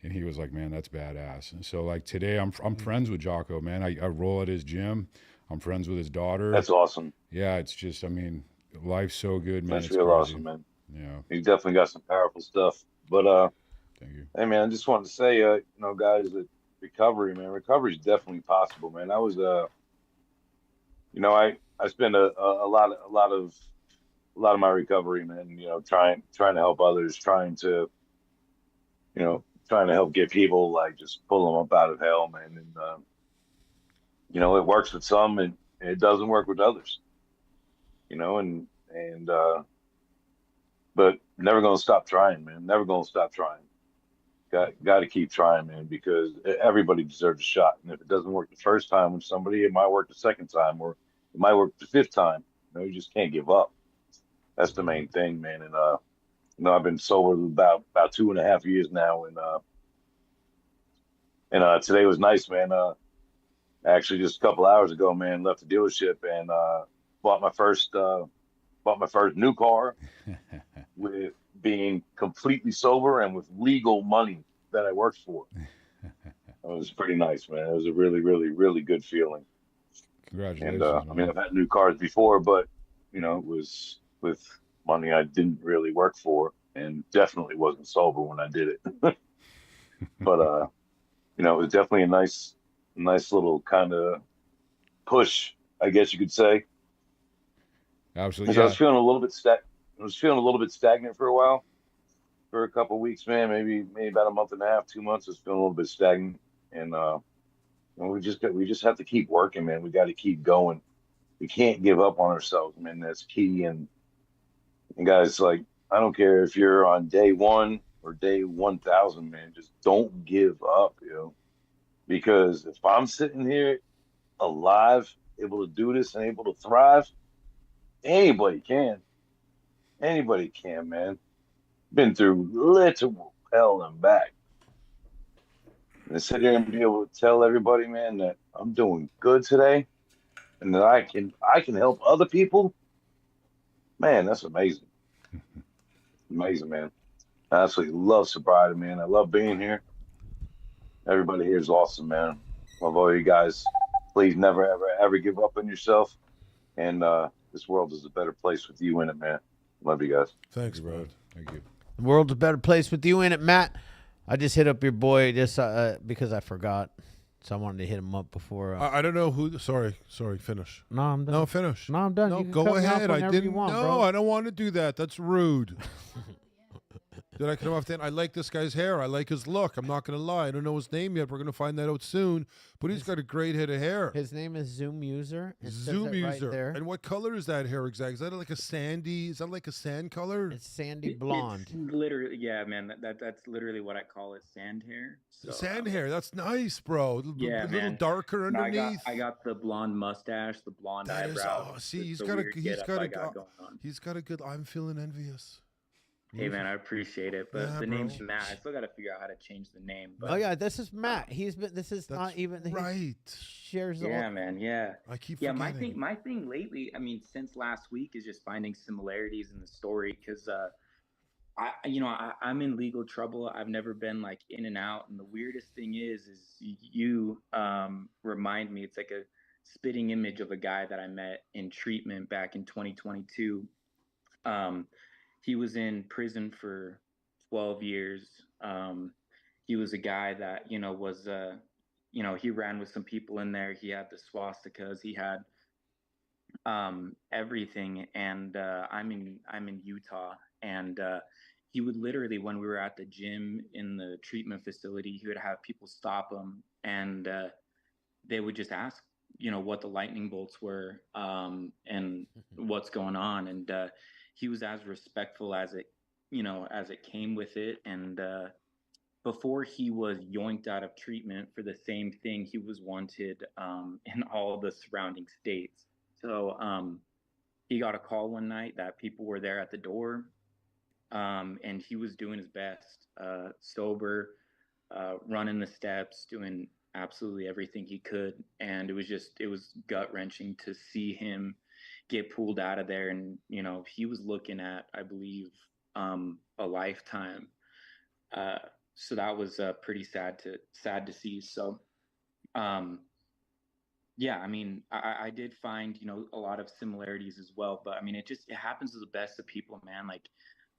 S3: And he was like, man, that's badass. And so like today I'm friends with Jocko, man. I roll at his gym. I'm friends with his daughter.
S5: That's awesome.
S3: Yeah, it's just, I mean, life's so good, man.
S5: That's
S3: It's
S5: real
S3: crazy.
S5: awesome, man.
S3: Yeah,
S5: You definitely got some powerful stuff. But
S3: thank you.
S5: hey, man, I just wanted to say, guys, that recovery is definitely possible, man. I was I spend a lot of my recovery, man, trying to help others, trying to help get people, like, just pull them up out of hell, man. And it works with some, and it doesn't work with others, and but never gonna stop trying, man. Never gonna stop trying. Got to keep trying, man, because everybody deserves a shot. And if it doesn't work the first time with somebody, it might work the second time, or it might work the fifth time. You just can't give up. That's the main thing, man. And I've been sober about 2.5 years now, and today was nice, man. Actually, just a couple hours ago, man, left the dealership and bought my first new car with being completely sober and with legal money that I worked for. It was pretty nice, man. It was a really, really, really good feeling.
S3: Congratulations.
S5: And
S3: man.
S5: I've had new cars before, but it was with money I didn't really work for, and definitely wasn't sober when I did it. But it was definitely a nice little kind of push, I guess you could say.
S3: Absolutely.
S5: Because I
S3: Yeah.
S5: was feeling a little bit stagnant for a while, for a couple of weeks, man. Maybe about a month and a half, 2 months. I was feeling a little bit stagnant, and And we just have to keep working, man. We got to keep going. We can't give up on ourselves, man. That's key. And guys, like, I don't care if you're on day one or day 1,000, man. Just don't give up, because if I'm sitting here alive, able to do this and able to thrive, anybody can. Anybody can, man. Been through literal hell and back. And to sit here and be able to tell everybody, man, that I'm doing good today and that I can help other people, man, that's amazing. Amazing, man. I absolutely love sobriety, man. I love being here. Everybody here is awesome, man. Love all you guys. Please never, ever, ever give up on yourself. And this world is a better place with you in it, man. Love you guys.
S1: Thanks,
S3: Thank you,
S1: bro.
S3: Thank you.
S2: The world's a better place with you in it, Matt. I just hit up your boy just because I forgot. So I wanted to hit him up before.
S1: I don't know who. Sorry. Finish.
S2: No, I'm done.
S1: No, finish.
S2: No, I'm done.
S1: No,
S2: You can
S1: go
S2: cut me off
S1: ahead. I
S2: whenever you
S1: didn't.
S2: want,
S1: No,
S2: bro.
S1: I don't want to do that. That's rude. Did I cut him off then? I like this guy's hair. I like his look. I'm not going to lie. I don't know his name yet. We're going to find that out soon. But he's got a great head of hair.
S2: His name is Zoom User. It says
S1: Zoom
S2: it right
S1: user.
S2: there.
S1: And what color is that hair exactly? Is that like a sandy? Is that like a sand color?
S2: It's sandy blonde.
S6: It's literally, yeah, man. That's literally what I call it, sand hair. So,
S1: Sand hair. That's nice, bro.
S6: Yeah,
S1: a little
S6: man.
S1: darker
S6: No,
S1: underneath.
S6: I got the blonde mustache, the blonde
S1: That is-
S6: eyebrows.
S1: oh, see,
S6: It's
S1: he's
S6: the
S1: got a-
S6: weird
S1: he's
S6: getup
S1: got a-
S6: I got going on.
S1: He's got a good. I'm feeling envious.
S6: Hey man, I appreciate it, but
S1: Yeah,
S6: the
S1: bro.
S6: name's Matt. I still got to figure out how to change the name. But
S2: Oh yeah, this is Matt. He's been. This is
S1: That's
S2: not even. He
S1: right.
S2: shares the.
S6: yeah, man, yeah.
S1: I keep
S6: Yeah,
S1: forgetting.
S6: my thing lately, I mean, since last week is just finding similarities in the story because I'm in legal trouble. I've never been like in and out, and the weirdest thing is you remind me. It's like a spitting image of a guy that I met in treatment back in 2022. He was in prison for 12 years. He was a guy that was he ran with some people in there. He had the swastikas. He had everything. And I'm in Utah, and he would literally, when we were at the gym in the treatment facility, he would have people stop him, and they would just ask, what the lightning bolts were, and what's going on. And he was as respectful as it came with it. And before he was yoinked out of treatment for the same thing, he was wanted in all the surrounding states. So he got a call one night that people were there at the door, and he was doing his best, sober, running the steps, doing absolutely everything he could. And it was gut wrenching to see him get pulled out of there. And, he was looking at, I believe, a lifetime. So that was pretty sad to see. So, yeah, I mean, I did find, a lot of similarities as well, but I mean, it happens to the best of people, man. Like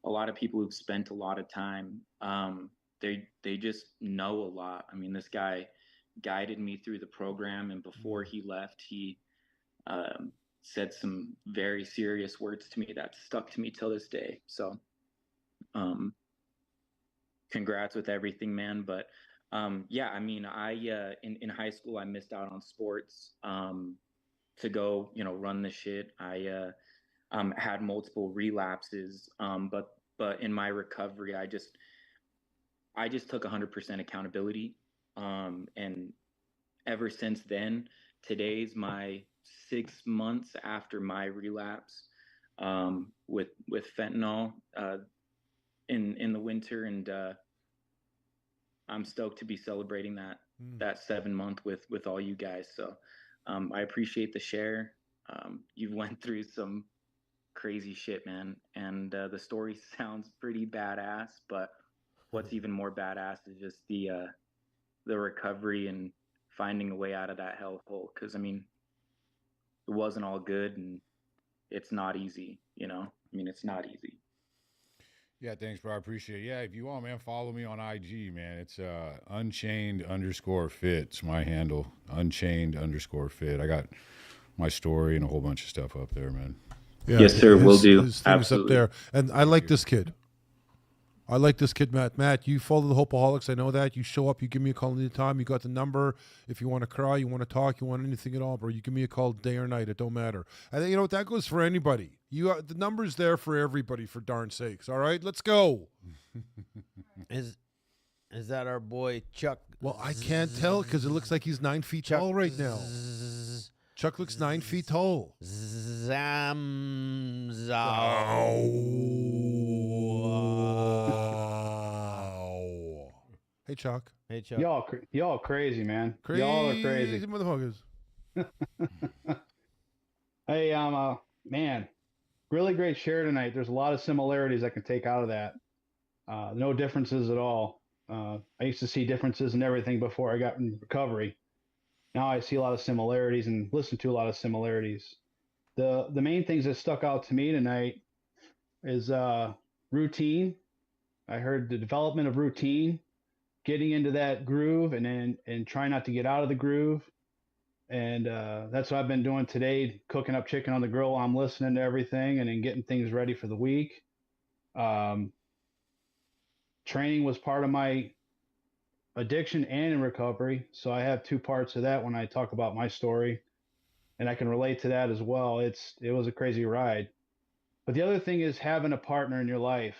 S6: a lot of people who've spent a lot of time, they just know a lot. I mean, this guy guided me through the program, and before he left, he said some very serious words to me that stuck to me till this day. So, congrats with everything, man. But yeah, I mean, I in high school I missed out on sports to go, run the shit. I had multiple relapses, but in my recovery, I just took 100% accountability, and ever since then, today's my 6 months after my relapse, with fentanyl in the winter, and I'm stoked to be celebrating that 7 month with all you guys. So I appreciate the share. You went through some crazy shit, man, and the story sounds pretty badass. But what's even more badass is just the recovery and finding a way out of that hellhole. Because I mean, it wasn't all good, and it's not easy. I mean, it's not easy.
S3: Yeah, thanks, bro. I appreciate it. Yeah, if you want, man, follow me on IG, man. It's Unchained_fit. It's my handle, Unchained_fit. I got my story and a whole bunch of stuff up there, man.
S1: Yeah,
S6: Yes, sir, will do.
S1: His things up
S6: Absolutely.
S1: there, and I like this kid. I like this kid, Matt. Matt, you follow the Hopeaholics. I know that. You show up. You give me a call anytime. You got the number. If you want to cry, you want to talk, you want anything at all, bro, you give me a call day or night. It don't matter. I think, you know what, that goes for anybody. The number's there for everybody, for darn sakes. All right, let's go.
S2: Is that our boy Chuck?
S1: Well, I can't tell because it looks like he's 9 feet tall right now. Chuck looks 9 feet tall. Wow. Hey, Chuck.
S2: Hey, Chuck.
S7: Y'all crazy, man.
S1: Crazy
S7: Y'all are crazy.
S1: motherfuckers.
S7: Hey, man, really great share tonight. There's a lot of similarities I can take out of that. No differences at all. I used to see differences in everything before I got in recovery. Now I see a lot of similarities and listen to a lot of similarities. The main things that stuck out to me tonight is routine. I heard the development of routine, getting into that groove, and try not to get out of the groove. And that's what I've been doing today, cooking up chicken on the grill while I'm listening to everything and then getting things ready for the week. Training was part of my addiction and in recovery. So I have two parts of that when I talk about my story. And I can relate to that as well. It was a crazy ride. But the other thing is having a partner in your life.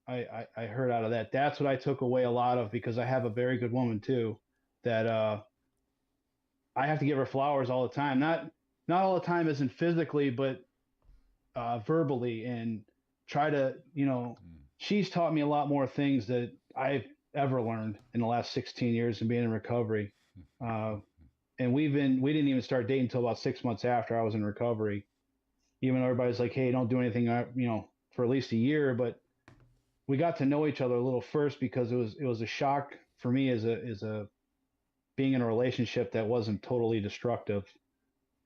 S7: I heard out of that. That's what I took away a lot of, because I have a very good woman too, that I have to give her flowers all the time. Not all the time as in physically, but verbally, and try to, she's taught me a lot more things that I've ever learned in the last 16 years of being in recovery. And we didn't even start dating until about 6 months after I was in recovery. Even though everybody's like, hey, don't do anything, for at least a year. But we got to know each other a little first, because it was a shock for me as a being in a relationship that wasn't totally destructive,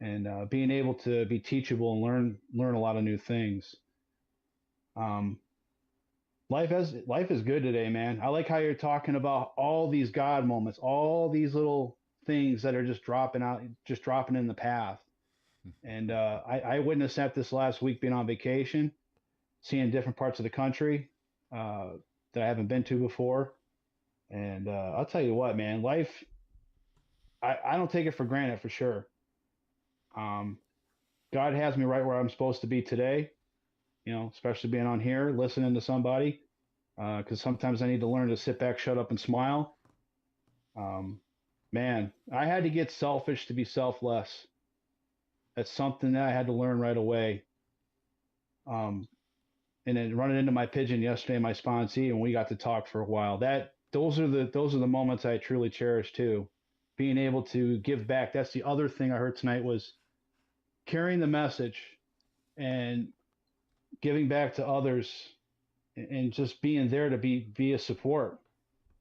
S7: and being able to be teachable and learn a lot of new things. Life is good today, man. I like how you're talking about all these God moments, all these little things that are just dropping in the path. And I witnessed that this last week being on vacation, seeing different parts of the country that I haven't been to before. And I'll tell you what, man, life, I don't take it for granted, for sure. God has me right where I'm supposed to be today, especially being on here, listening to somebody, because sometimes I need to learn to sit back, shut up, and smile. Man, I had to get selfish to be selfless. That's something that I had to learn right away. And then running into my pigeon yesterday, my sponsee, and we got to talk for a while. Those are the moments I truly cherish too. Being able to give back. That's the other thing I heard tonight, was carrying the message and giving back to others, and just being there to be a support.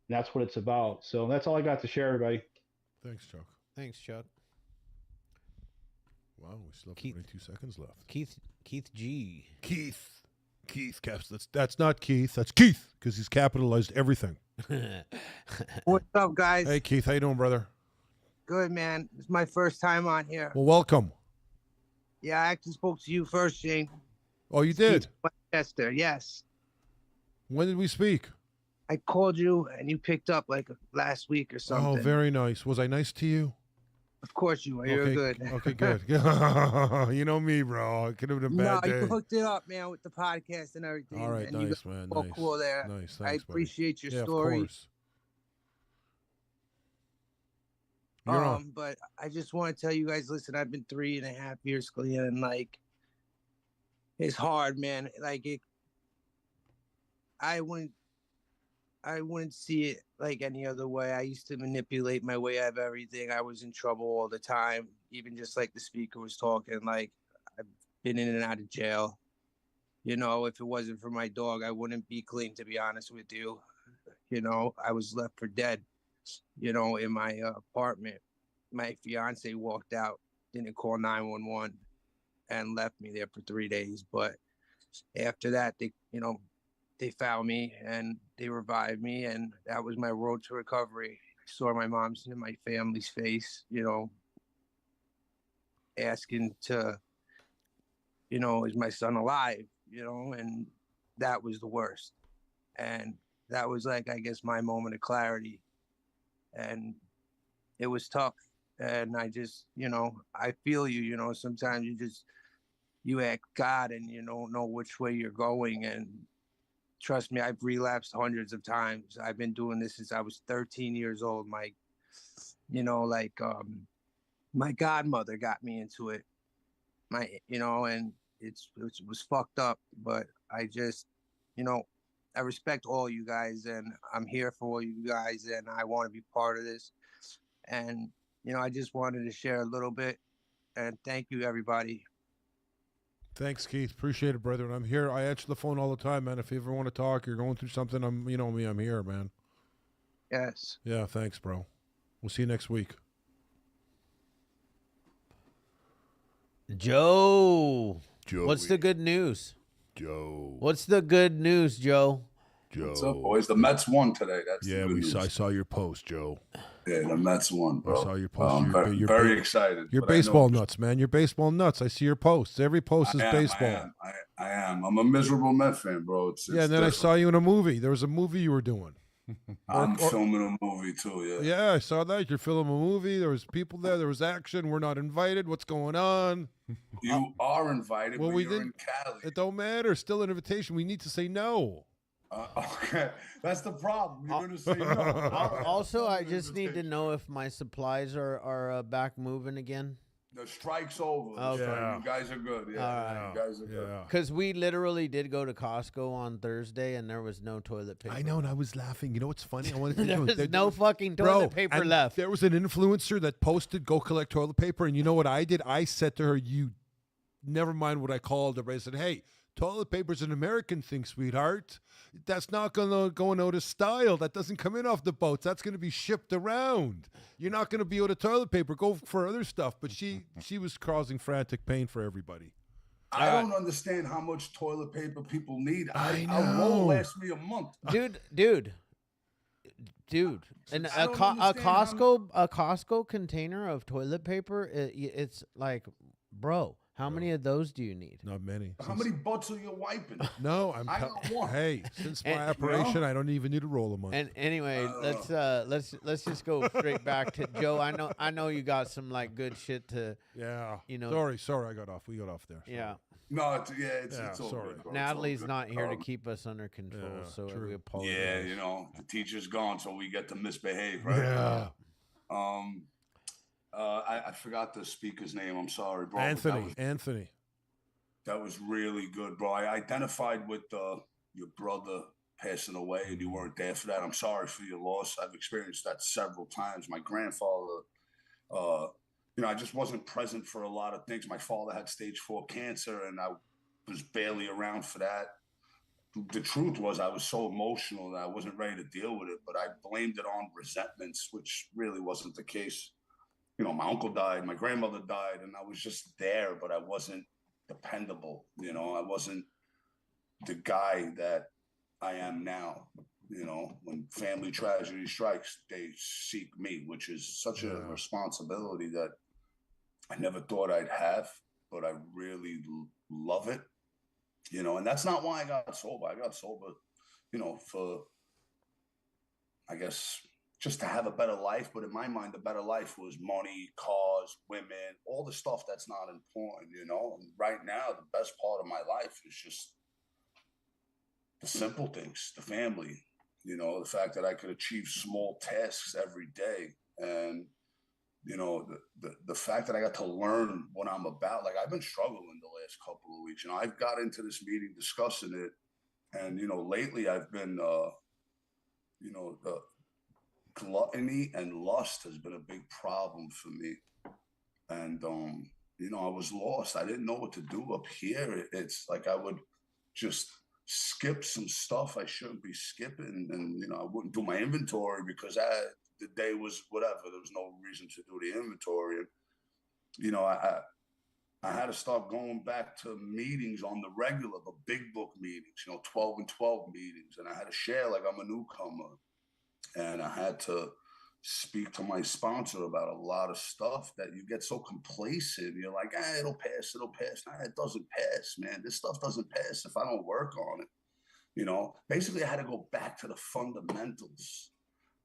S7: That's what it's about. So that's all I got to share, everybody.
S1: Thanks, Chuck.
S2: Thanks, Chuck.
S1: Wow, we still have
S2: Keith.
S1: 22 seconds left.
S2: Keith G.
S1: Keith Caps. That's not Keith. That's Keith, because he's capitalized everything.
S8: What's up, guys?
S1: Hey, Keith. How you doing, brother?
S8: Good, man. It's my first time on here.
S1: Well, welcome.
S8: Yeah, I actually spoke to you first, Shane.
S1: Oh, you did?
S8: Westchester, yes.
S1: When did we speak?
S8: I called you and you picked up like last week or something.
S1: Oh, very nice. Was I nice to you?
S8: Of course you were. You're good.
S1: Okay, good. You know me, bro. It could have been a bad day.
S8: You hooked it up, man, with the podcast and everything.
S1: All right,
S8: and
S1: nice, man.
S8: All
S1: Nice.
S8: cool there.
S1: Nice. Thanks,
S8: I appreciate your story.
S1: Of course. You're on.
S8: But I just want to tell you guys, listen, I've been 3.5 years clean, and like, it's hard, man. Like I wouldn't see it like any other way. I used to manipulate my way out of everything. I was in trouble all the time, even just like the speaker was talking. Like, I've been in and out of jail. If it wasn't for my dog, I wouldn't be clean, to be honest with you. I was left for dead, in my apartment. My fiance walked out, didn't call 911, and left me there for 3 days. But after that, they found me and they revived me, and that was my road to recovery. I saw my mom's and my family's face, asking to, is my son alive? And that was the worst. And that was like, I guess, my moment of clarity. And it was tough. And I just, I feel you, sometimes you act God and you don't know which way you're going. And trust me, I've relapsed hundreds of times. I've been doing this since I was 13 years old. My godmother got me into it. And it was fucked up, but I just, you know, I respect all you guys and I'm here for all you guys and I want to be part of this. And, I just wanted to share a little bit and thank you, everybody.
S1: Thanks, Keith. Appreciate it, brother. And I'm here. I answer the phone all the time, man. If you ever want to talk, you're going through something, you know me, I'm here, man.
S8: Yes.
S1: Yeah, thanks, bro. We'll see you next week.
S2: Joe.
S1: Joey.
S2: What's the good news?
S1: Joe.
S2: What's the good news, Joe?
S1: Joe.
S9: What's up, boys? The Mets won today. That's
S1: yeah. I saw your post, Joe.
S9: Yeah, the Mets won, bro.
S1: I saw your post.
S9: I'm very excited.
S1: You're baseball nuts, man. You're baseball nuts. I see your posts. Every post is baseball.
S9: I am. I'm a miserable Met fan, bro. It's
S1: and then different. I saw you in a movie. There was a movie you were doing.
S9: I'm filming a movie too. Yeah.
S1: Yeah, I saw that. You're filming a movie. There was people there. There was action. We're not invited. What's going on?
S9: You are invited.
S1: Well,
S9: but
S1: we
S9: you're
S1: didn't.
S9: In Cali.
S1: It don't matter. Still an invitation. We need to say no.
S9: Okay, that's the problem. You're gonna say no.
S2: Also, I just need to know if my supplies are back moving again.
S9: The strike's over.
S2: Okay.
S9: Yeah. You guys are good. Yeah,
S2: right.
S9: You guys are good.
S2: Because we literally did go to Costco on Thursday, and there was no toilet paper.
S1: I know, and I was laughing. You know what's funny? I wanted
S2: to there was no fucking toilet paper left.
S1: There was an influencer that posted, "Go collect toilet paper," and you know what I did? I said to her, "You, never mind what I called her." I said, "Hey, toilet paper's an American thing, sweetheart. That's not going to go out of style. That doesn't come in off the boats. That's going to be shipped around. You're not going to be out of toilet paper. Go for other stuff." But she was causing frantic pain for everybody.
S9: I don't understand how much toilet paper people need.
S1: I know.
S9: A roll lasts me a month.
S2: Dude. And a Costco container of toilet paper, it's like, bro, how many of those do you need?
S1: Not many.
S9: How many butts are you wiping?
S1: No,
S9: I got one.
S1: Hey, since my operation, I don't even need a roll a month.
S2: And anyway, let's just go straight back to Joe. I know you got some like good shit to.
S1: Yeah. Sorry, I got off. We got off there. Sorry.
S2: Yeah.
S9: No, it's all
S1: sorry.
S9: good, bro.
S2: Natalie's not here to keep us under control, so
S1: true.
S2: we apologize.
S9: Yeah, the teacher's gone, so we get to misbehave, right?
S1: Yeah.
S9: I forgot the speaker's name. I'm sorry, bro.
S1: Anthony.
S9: That was really good, bro. I identified with your brother passing away, and you weren't there for that. I'm sorry for your loss. I've experienced that several times. My grandfather, I just wasn't present for a lot of things. My father had stage 4 cancer, and I was barely around for that. The truth was I was so emotional that I wasn't ready to deal with it, but I blamed it on resentments, which really wasn't the case. My uncle died, my grandmother died, and I was just there, but I wasn't dependable. I wasn't the guy that I am now. When family tragedy strikes, they seek me, which is such a responsibility that I never thought I'd have, but I really love it. And that's not why I got sober. I got sober, for, I guess, just to have a better life. But in my mind, the better life was money, cars, women, all the stuff that's not important, And right now, the best part of my life is just the simple things, the family, the fact that I could achieve small tasks every day. And, the fact that I got to learn what I'm about. Like, I've been struggling the last couple of weeks. I've got into this meeting discussing it. And, lately I've been, gluttony and lust has been a big problem for me. And, I was lost. I didn't know what to do up here. It's like I would just skip some stuff I shouldn't be skipping. And, I wouldn't do my inventory because the day was whatever. There was no reason to do the inventory. And, I had to start going back to meetings on the regular, the big book meetings, 12 and 12 meetings. And I had to share like I'm a newcomer. And I had to speak to my sponsor about a lot of stuff that you get so complacent. You're like, it'll pass. Nah, it doesn't pass, man. This stuff doesn't pass if I don't work on it. You know, basically I had to go back to the fundamentals.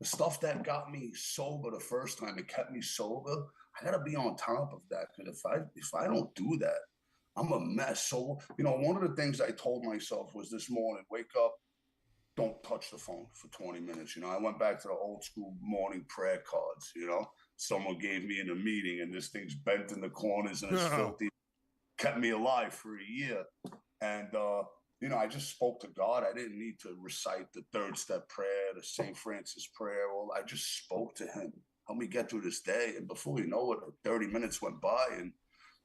S9: The stuff that got me sober the first time, it kept me sober. I gotta be on top of that. Because if I don't do that, I'm a mess. So, you know, one of the things I told myself was this morning, wake up, don't touch the phone for 20 minutes. You know, I went back to the old school morning prayer cards, you know. Someone gave me in a meeting and this thing's bent in the corners and it's filthy. Kept me alive for a year. And you know, I just spoke to God. I didn't need to recite the third step prayer, the St. Francis prayer. Well, I just spoke to him. Help me get through this day. And before you know it, 30 minutes went by. And,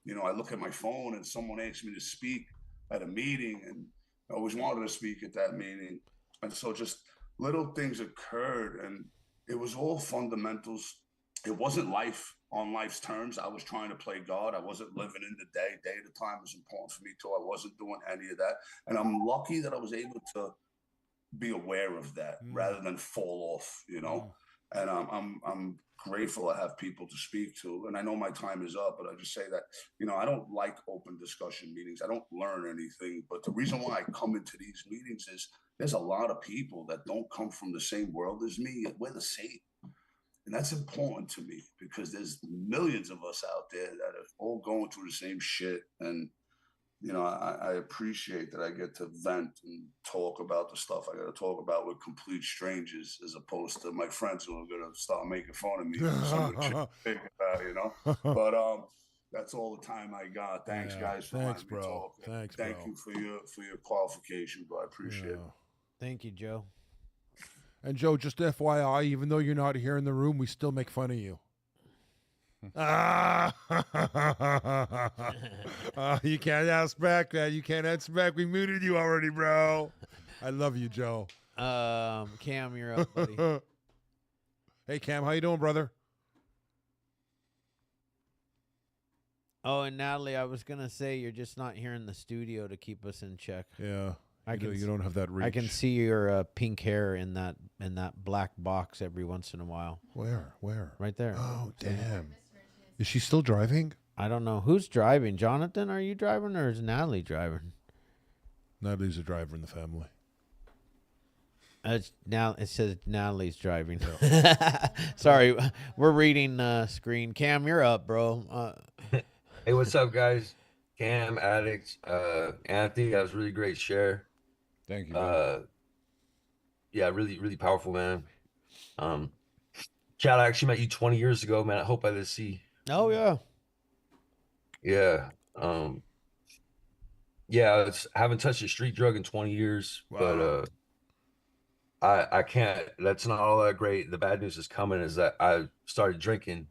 S9: you know, I look at my phone and someone asked me to speak at a meeting. And I always wanted to speak at that meeting. And so just little things occurred. And it was all fundamentals. It wasn't life on life's terms. I was trying to play God. I wasn't living in the day. Day to time was important for me too. I wasn't doing any of that. And I'm lucky that I was able to be aware of that rather than fall off, you know. And I'm grateful I have people to speak to. And I know my time is up, but I just say that, you know, I don't like open discussion meetings. I don't learn anything. But the reason why I come into these meetings is there's a lot of people that don't come from the same world as me. We're the same. And that's important to me because there's millions of us out there that are all going through the same shit. And, you know, I appreciate that I get to vent and talk about the stuff I got to talk about with complete strangers as opposed to my friends who are going to start making fun of me for some of the shit I think about, you know. But that's all the time I got. Thanks, guys, for letting me talk. Thank you for your qualification, bro. I appreciate it.
S2: Thank you, Joe.
S1: And Joe, just FYI, even though you're not here in the room, we still make fun of you. You can't ask back, man. You can't answer back. We muted you already, bro. I love you, Joe.
S2: Cam, you're up, buddy.
S1: Hey, Cam, how you doing, brother?
S2: Oh, and Natalie, I was gonna say you're just not here in the studio to keep us in check.
S1: Yeah. You don't have that reach.
S2: I can see your pink hair in that black box every once in a while.
S1: Where?
S2: Right there.
S1: Oh, damn. Is she still driving?
S2: I don't know. Who's driving? Jonathan, are you driving or is Natalie driving?
S1: Natalie's a driver in the family.
S2: It says Natalie's driving. Sorry, we're reading screen. Cam, you're up, bro.
S10: Hey, what's up, guys? Cam, Addicts, Anthony, that was a really great share.
S3: Thank you.
S10: Yeah, really, really powerful, man. Chad, I actually met you 20 years ago, man. I hope I see.
S2: Oh yeah.
S10: Yeah. Yeah, I haven't touched a street drug in 20 years,
S1: Wow.
S10: but I can't. That's not all that great. The bad news is coming is that I started drinking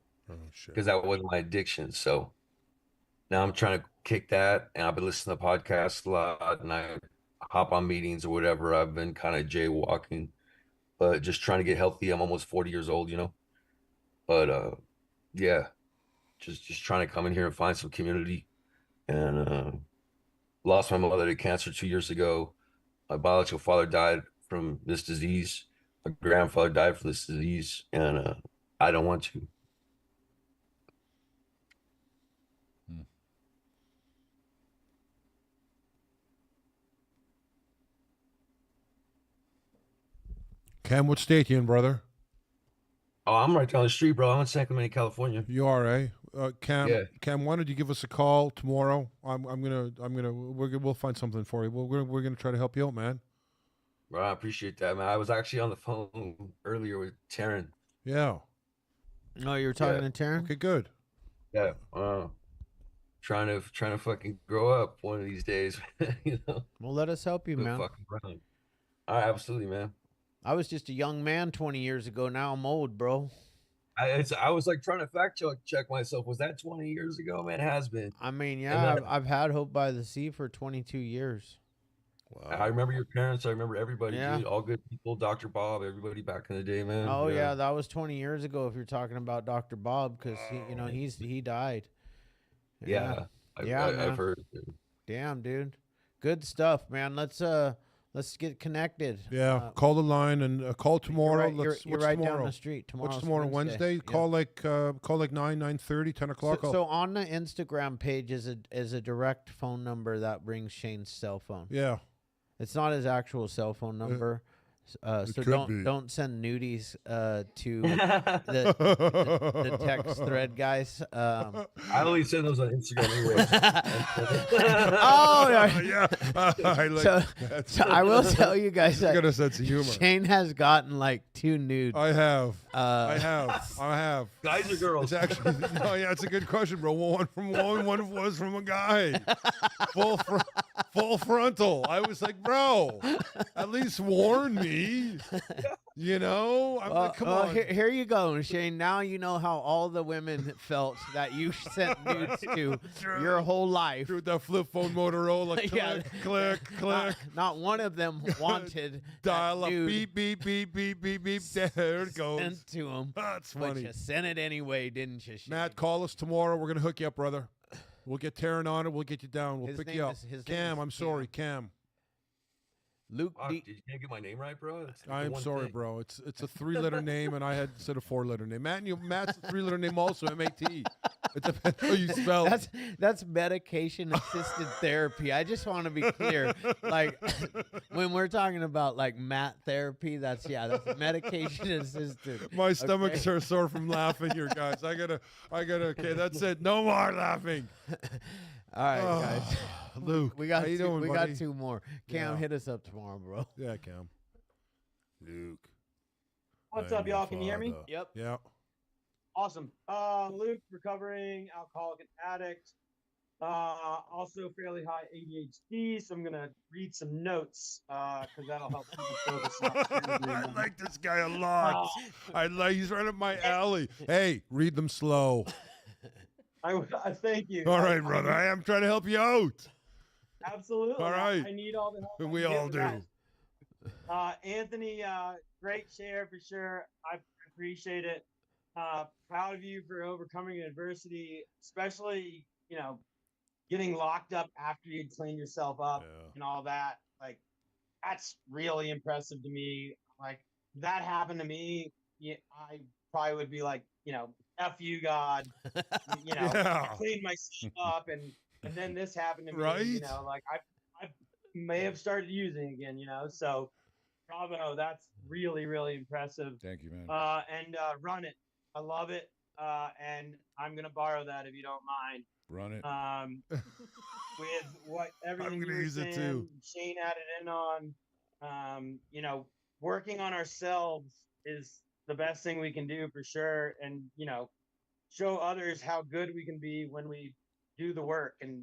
S10: because that wasn't my addiction. So now I'm trying to kick that, and I've been listening to podcasts a lot, and I hop on meetings or whatever. I've been kind of jaywalking, but just trying to get healthy. I'm almost 40 years old, you know. But yeah, just trying to come in here and find some community. And lost my mother to cancer 2 years ago. My biological father died from this disease. My grandfather died from this disease, and I don't want to.
S1: Cam, what state you in, brother?
S10: Oh, I'm right down the street, bro. I'm in Sacramento, California.
S1: You are, eh? Cam,
S10: Yeah.
S1: Cam, why don't you give us a call tomorrow? We'll find something for you. We're gonna try to help you out, man.
S10: Bro, I appreciate that, man. I was actually on the phone earlier with Taryn.
S1: Yeah.
S2: No, you were talking to Taryn?
S1: Okay, good.
S10: Yeah. Trying to fucking grow up one of these days, you know.
S2: Well, let us help you, man.
S10: Fucking around. All right, absolutely, man.
S2: I was just a young man 20 years ago. Now I'm old, bro.
S10: I was like trying to fact check myself. Was that 20 years ago, man? It has been.
S2: I mean, yeah,
S10: then,
S2: I've had Hope by the Sea for 22 years.
S1: Wow.
S10: I remember your parents. I remember everybody,
S2: Yeah.
S10: dude. All good people. Dr. Bob, everybody back in the day, man.
S2: Oh yeah, that was 20 years ago. If you're talking about Dr. Bob, because he died.
S10: Yeah. I've heard. Dude.
S2: Damn, dude, good stuff, man. Let's get connected.
S1: Yeah, call the line and call tomorrow.
S2: You're right
S1: tomorrow?
S2: down the street.
S1: What's tomorrow? Wednesday?
S2: Yeah.
S1: Call like 9:30, 10 o'clock.
S2: So on the Instagram page is a direct phone number that rings Shane's cell phone.
S1: Yeah.
S2: It's not his actual cell phone number. So
S1: could be.
S2: don't send nudies to the text thread, guys.
S10: I always send those on Instagram anyways.
S2: Oh
S1: yeah, I like
S2: so,
S1: that.
S2: so I will tell you guys
S1: You got a
S2: that
S1: sense of humor.
S2: Shane has gotten like 2 nudes.
S1: I have.
S2: Uh,
S1: I have.
S10: Guys or girls?
S1: It's actually no, yeah, it's a good question, bro. One from one was from a guy, full frontal. I was like, bro, at least warn me. You know, I'm like, come on.
S2: Here you go, Shane. Now you know how all the women felt that you sent nudes to your whole life.
S1: With that flip phone Motorola, click,
S2: Yeah.
S1: click.
S2: Not one of them wanted
S1: Dial up,
S2: nude
S1: beep, beep, beep, beep, beep, beep. There it goes.
S2: sent to him.
S1: That's
S2: But
S1: funny.
S2: you sent it anyway, didn't you, Shane?
S1: Matt, call us tomorrow. We're gonna hook you up, brother. We'll get Taryn on it. We'll get you down. We'll
S2: His
S1: pick
S2: name
S1: you up.
S2: is- his name
S1: Cam,
S2: is
S1: I'm sorry, Cam.
S2: Luke
S10: Fuck,
S2: D.
S10: you can't get my name right, bro. That's the
S1: I'm
S10: one
S1: sorry,
S10: thing.
S1: bro. It's a 3-letter name, and I had said a 4-letter name. Matt's a 3-letter name also. M-A-T. It depends how you spell.
S2: That's medication assisted therapy. I just want to be clear. Like when we're talking about like Matt therapy, that's medication assisted.
S1: My stomach's are sore from laughing here, guys. I gotta. Okay, that's it. No more laughing.
S2: All right, guys.
S1: Luke,
S2: We got
S1: how you
S2: two,
S1: doing,
S2: we
S1: buddy?
S2: got 2 more. Cam,
S1: Yeah.
S2: hit us up tomorrow, bro.
S1: Yeah, Cam. Luke.
S11: What's
S1: I'm
S11: up,
S1: your
S11: y'all? Can you hear me?
S1: father.
S2: Yep.
S1: Yeah.
S11: Awesome. Luke, recovering alcoholic and addict. Also fairly high ADHD, so I'm gonna read some notes because that'll help people focus.
S1: I like this guy a lot. He's right up my alley. Hey, read them slow.
S11: I thank you.
S1: All right, brother. I am trying to help you out.
S11: Absolutely.
S1: All right.
S11: I need all the help. I
S1: We
S11: can get
S1: all
S11: with
S1: do.
S11: that. Anthony, great share for sure. I appreciate it. Proud of you for overcoming adversity, especially, getting locked up after you'd cleaned yourself up and all that. Like, that's really impressive to me. Like, that happened to me. Yeah, I probably would be like, F you, God.
S1: Yeah.
S11: I cleaned myself up and then this happened to me.
S1: Right?
S11: Like I may have started using again, so bravo, that's really, really impressive.
S3: Thank you, man.
S11: And run it. I love it. And I'm gonna borrow that if you don't mind.
S3: Run it.
S11: With what everything
S1: I'm
S11: you
S1: gonna
S11: were
S1: use it
S11: saying,
S1: too.
S11: Shane added in on, working on ourselves is the best thing we can do for sure. And, show others how good we can be when we do the work and,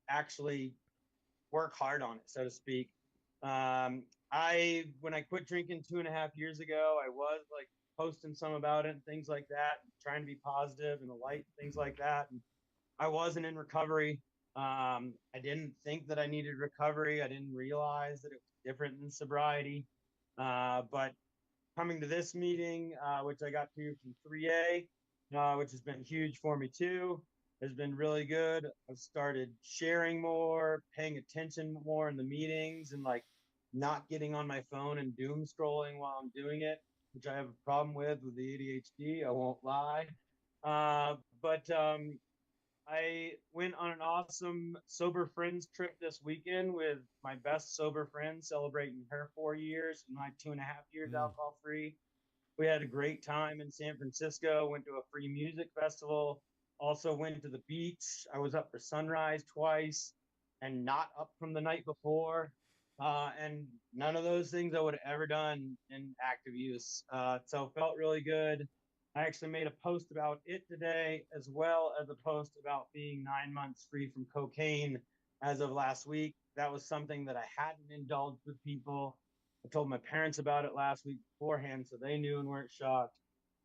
S11: actually work hard on it, so to speak. When I quit drinking 2.5 years ago, I was like posting some about it and things like that, trying to be positive and the light, things like that. And I wasn't in recovery. I didn't think that I needed recovery. I didn't realize that it was different than sobriety. But coming to this meeting, which I got to from 3A, which has been huge for me too, has been really good. I've started sharing more, paying attention more in the meetings, and like not getting on my phone and doom scrolling while I'm doing it, which I have a problem with the ADHD. I won't lie. But I went on an awesome sober friends trip this weekend with my best sober friend, celebrating her 4 years and my 2.5 years alcohol free. We had a great time in San Francisco, went to a free music festival, also went to the beach. I was up for sunrise twice and not up from the night before. And none of those things I would have ever done in active use. So felt really good. I actually made a post about it today, as well as a post about being 9 months free from cocaine as of last week. That was something that I hadn't indulged with people. I told my parents about it last week beforehand, so they knew and weren't shocked.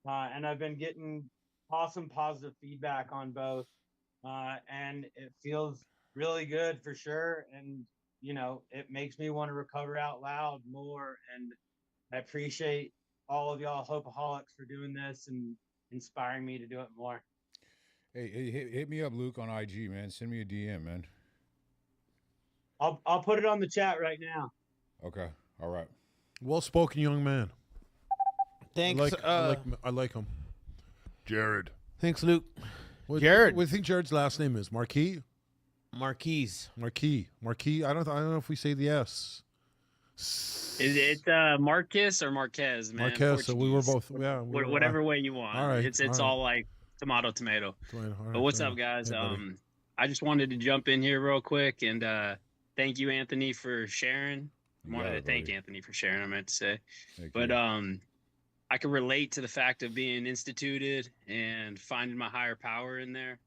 S11: And I've been getting awesome positive feedback on both. And it feels really good for sure. And, it makes me want to recover out loud more. And I appreciate all of y'all Hopeaholics for doing this and inspiring me to do it more.
S3: Hey, hit me up, Luke, on IG, man. Send me a DM, man.
S11: I'll put it on the chat right now.
S3: Okay. All right.
S1: Well-spoken young man.
S2: Thanks.
S1: I like him. Jared.
S2: Thanks, Luke.
S1: Jared. What do you think Jared's last name is? Marquis?
S2: Marquise.
S1: Marquis. I don't know if we say the S.
S12: It's Marcus or Marquez, man.
S1: Marquez. So we were
S12: Portuguese.
S1: both. Yeah. We were,
S12: Whatever way you want.
S1: all right.
S12: It's all like tomato.
S1: Tomato. All
S12: But
S1: right,
S12: what's
S1: fair
S12: up, guys?
S1: enough. Hey, buddy.
S12: I just wanted to jump in here real quick and thank you, Anthony, for sharing.
S3: You
S12: I wanted
S3: got
S12: to
S3: it,
S12: thank
S3: buddy.
S12: Anthony for sharing. I meant to say,
S3: Thank
S12: but
S3: you.
S12: I can relate to the fact of being instituted and finding my higher power in there,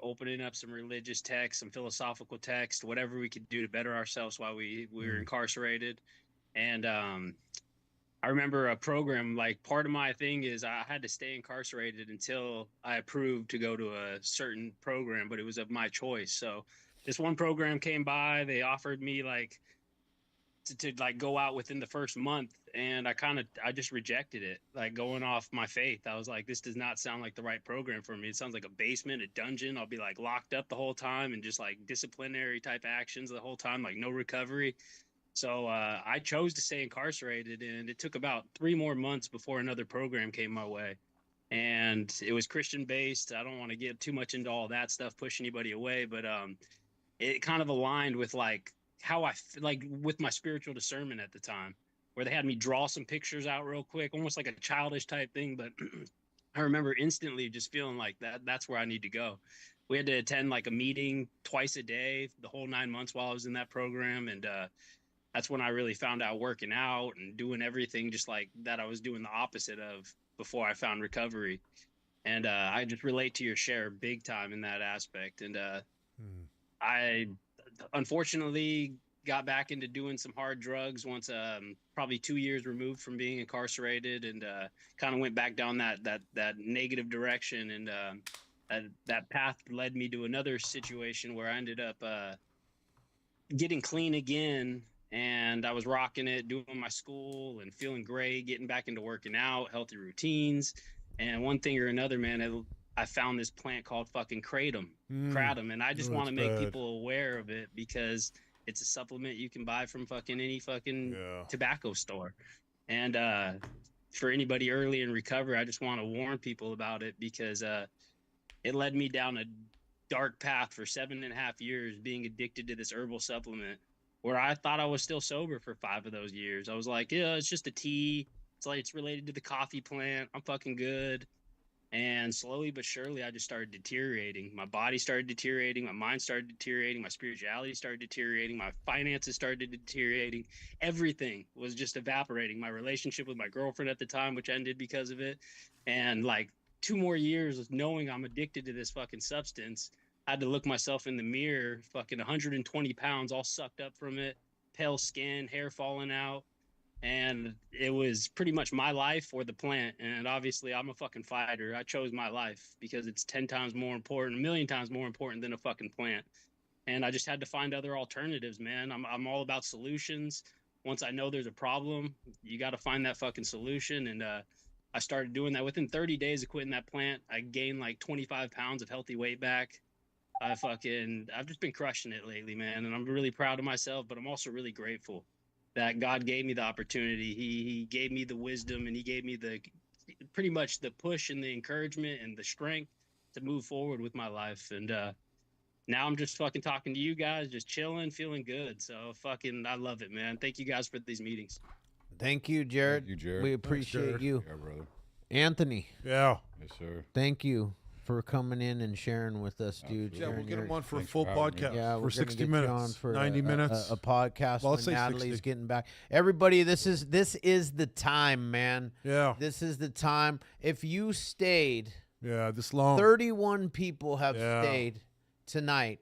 S12: opening up some religious text, some philosophical text, whatever we could do to better ourselves while we were incarcerated. And I remember a program, like part of my thing is I had to stay incarcerated until I approved to go to a certain program, but it was of my choice. So this one program came by, they offered me like to like go out within the first month, and I just rejected it, like going off my faith. I was like, this does not sound like the right program for me. It sounds like a basement, a dungeon. I'll be like locked up the whole time and just like disciplinary type actions the whole time, like no recovery. So I chose to stay incarcerated, and it took about 3 more months before another program came my way. And it was Christian based. I don't want to get too much into all that stuff, push anybody away, but it kind of aligned with like how like with my spiritual discernment at the time, where they had me draw some pictures out real quick, almost like a childish type thing. But I remember instantly just feeling like that's where I need to go. We had to attend like a meeting twice a day, the whole 9 months while I was in that program. And that's when I really found out working out and doing everything just like that I was doing the opposite of before I found recovery. And I just relate to your share big time in that aspect. And I unfortunately got back into doing some hard drugs once probably 2 years removed from being incarcerated, and kind of went back down that negative direction. And that path led me to another situation where I ended up getting clean again. And I was rocking it, doing my school and feeling great, getting back into working out, healthy routines. And one thing or another, man, I found this plant called fucking kratom. And I just want to make people aware of it because it's a supplement you can buy from fucking any fucking tobacco store. And for anybody early in recovery, I just want to warn people about it because it led me down a dark path for 7.5 years, being addicted to this herbal supplement, where I thought I was still sober for 5 of those years. I was like, yeah, it's just a tea. It's like it's related to the coffee plant. I'm fucking good. And slowly but surely, I just started deteriorating. My body started deteriorating. My mind started deteriorating. My spirituality started deteriorating. My finances started deteriorating. Everything was just evaporating. My relationship with my girlfriend at the time, which ended because of it. And like 2 more years of knowing I'm addicted to this fucking substance, I had to look myself in the mirror, fucking 120 pounds, all sucked up from it, pale skin, hair falling out. And it was pretty much my life or the plant. And obviously I'm a fucking fighter. I chose my life because it's 10 times more important, a million times more important than a fucking plant. And I just had to find other alternatives, man. I'm all about solutions. Once I know there's a problem, you got to find that fucking solution. And I started doing that. Within 30 days of quitting that plant, I gained like 25 pounds of healthy weight back. I've just been crushing it lately, man. And I'm really proud of myself, but I'm also really grateful that God gave me the opportunity. He gave me the wisdom, and he gave me pretty much the push and the encouragement and the strength to move forward with my life. And now I'm just fucking talking to you guys, just chilling, feeling good. So I love it, man. Thank you guys for these meetings.
S2: Thank you, Jared.
S3: Thank you, Jared.
S2: We appreciate
S1: Jared.
S2: you.
S3: Yeah, brother.
S2: Anthony.
S1: Yeah.
S3: Yes, sir.
S2: Thank you for coming in and sharing with us, dude.
S1: Yeah, we'll
S2: Sharing
S1: get him on for a
S3: Thanks
S1: full
S3: for having me.
S1: podcast
S2: Yeah,
S1: for
S2: we're
S1: 60
S2: gonna get
S1: minutes,
S2: you on for
S1: 90 minutes.
S2: a podcast
S1: Well,
S2: when
S1: let's say
S2: Natalie's
S1: 60.
S2: getting back. Everybody, this is the time, man.
S1: Yeah.
S2: This is the time. If you stayed,
S1: Yeah, this long.
S2: 31 people have
S1: Yeah.
S2: stayed tonight.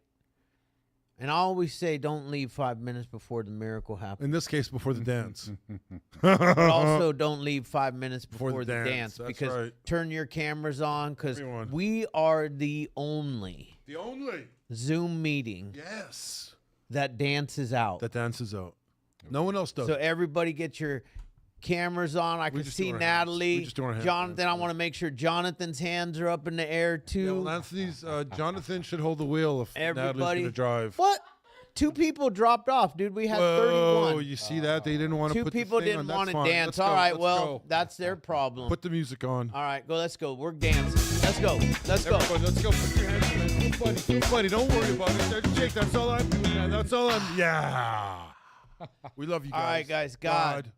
S2: And I always say, don't leave 5 minutes before the miracle happens.
S1: In this case, before the dance.
S2: But also don't leave 5 minutes before the dance
S1: That's
S2: because
S1: right.
S2: turn your cameras on because
S1: Everyone.
S2: we are the only
S1: The only.
S2: Zoom meeting
S1: Yes.
S2: that dances out.
S1: That dances out. No one else does.
S2: So everybody get your cameras on. I
S1: We
S2: can
S1: just
S2: see
S1: do our hands.
S2: Natalie,
S1: We just do our hands.
S2: Jonathan. I want to make sure Jonathan's hands are up in the air
S1: Yeah,
S2: too.
S1: well, Anthony's, Jonathan should hold the wheel if Natalie's
S2: Everybody,
S1: going to drive.
S2: What? 2 people dropped off, dude. We had
S1: Whoa,
S2: 31.
S1: you see that? They didn't want to
S2: 2
S1: put
S2: people
S1: the thing
S2: didn't
S1: on.
S2: want to
S1: That's fine.
S2: dance.
S1: Let's
S2: All
S1: go.
S2: right,
S1: Let's
S2: well,
S1: go.
S2: that's their problem.
S1: Put the music on.
S2: All right, go. Let's go. We're dancing. Let's go. Let's go.
S1: Everybody, let's go. Put your hands up, man. Too funny. Too funny. Don't worry about it. Jake, that's all I'm doing, man. That's all I'm. Yeah. We love you guys.
S2: All right, guys. God,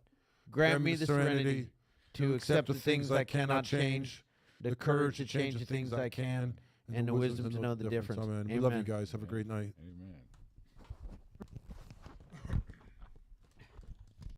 S2: grant me the serenity to accept the things I cannot change, the courage to change the things I can, and the wisdom to know the difference.
S1: Amen. We love you guys. Have a great night.
S3: Amen.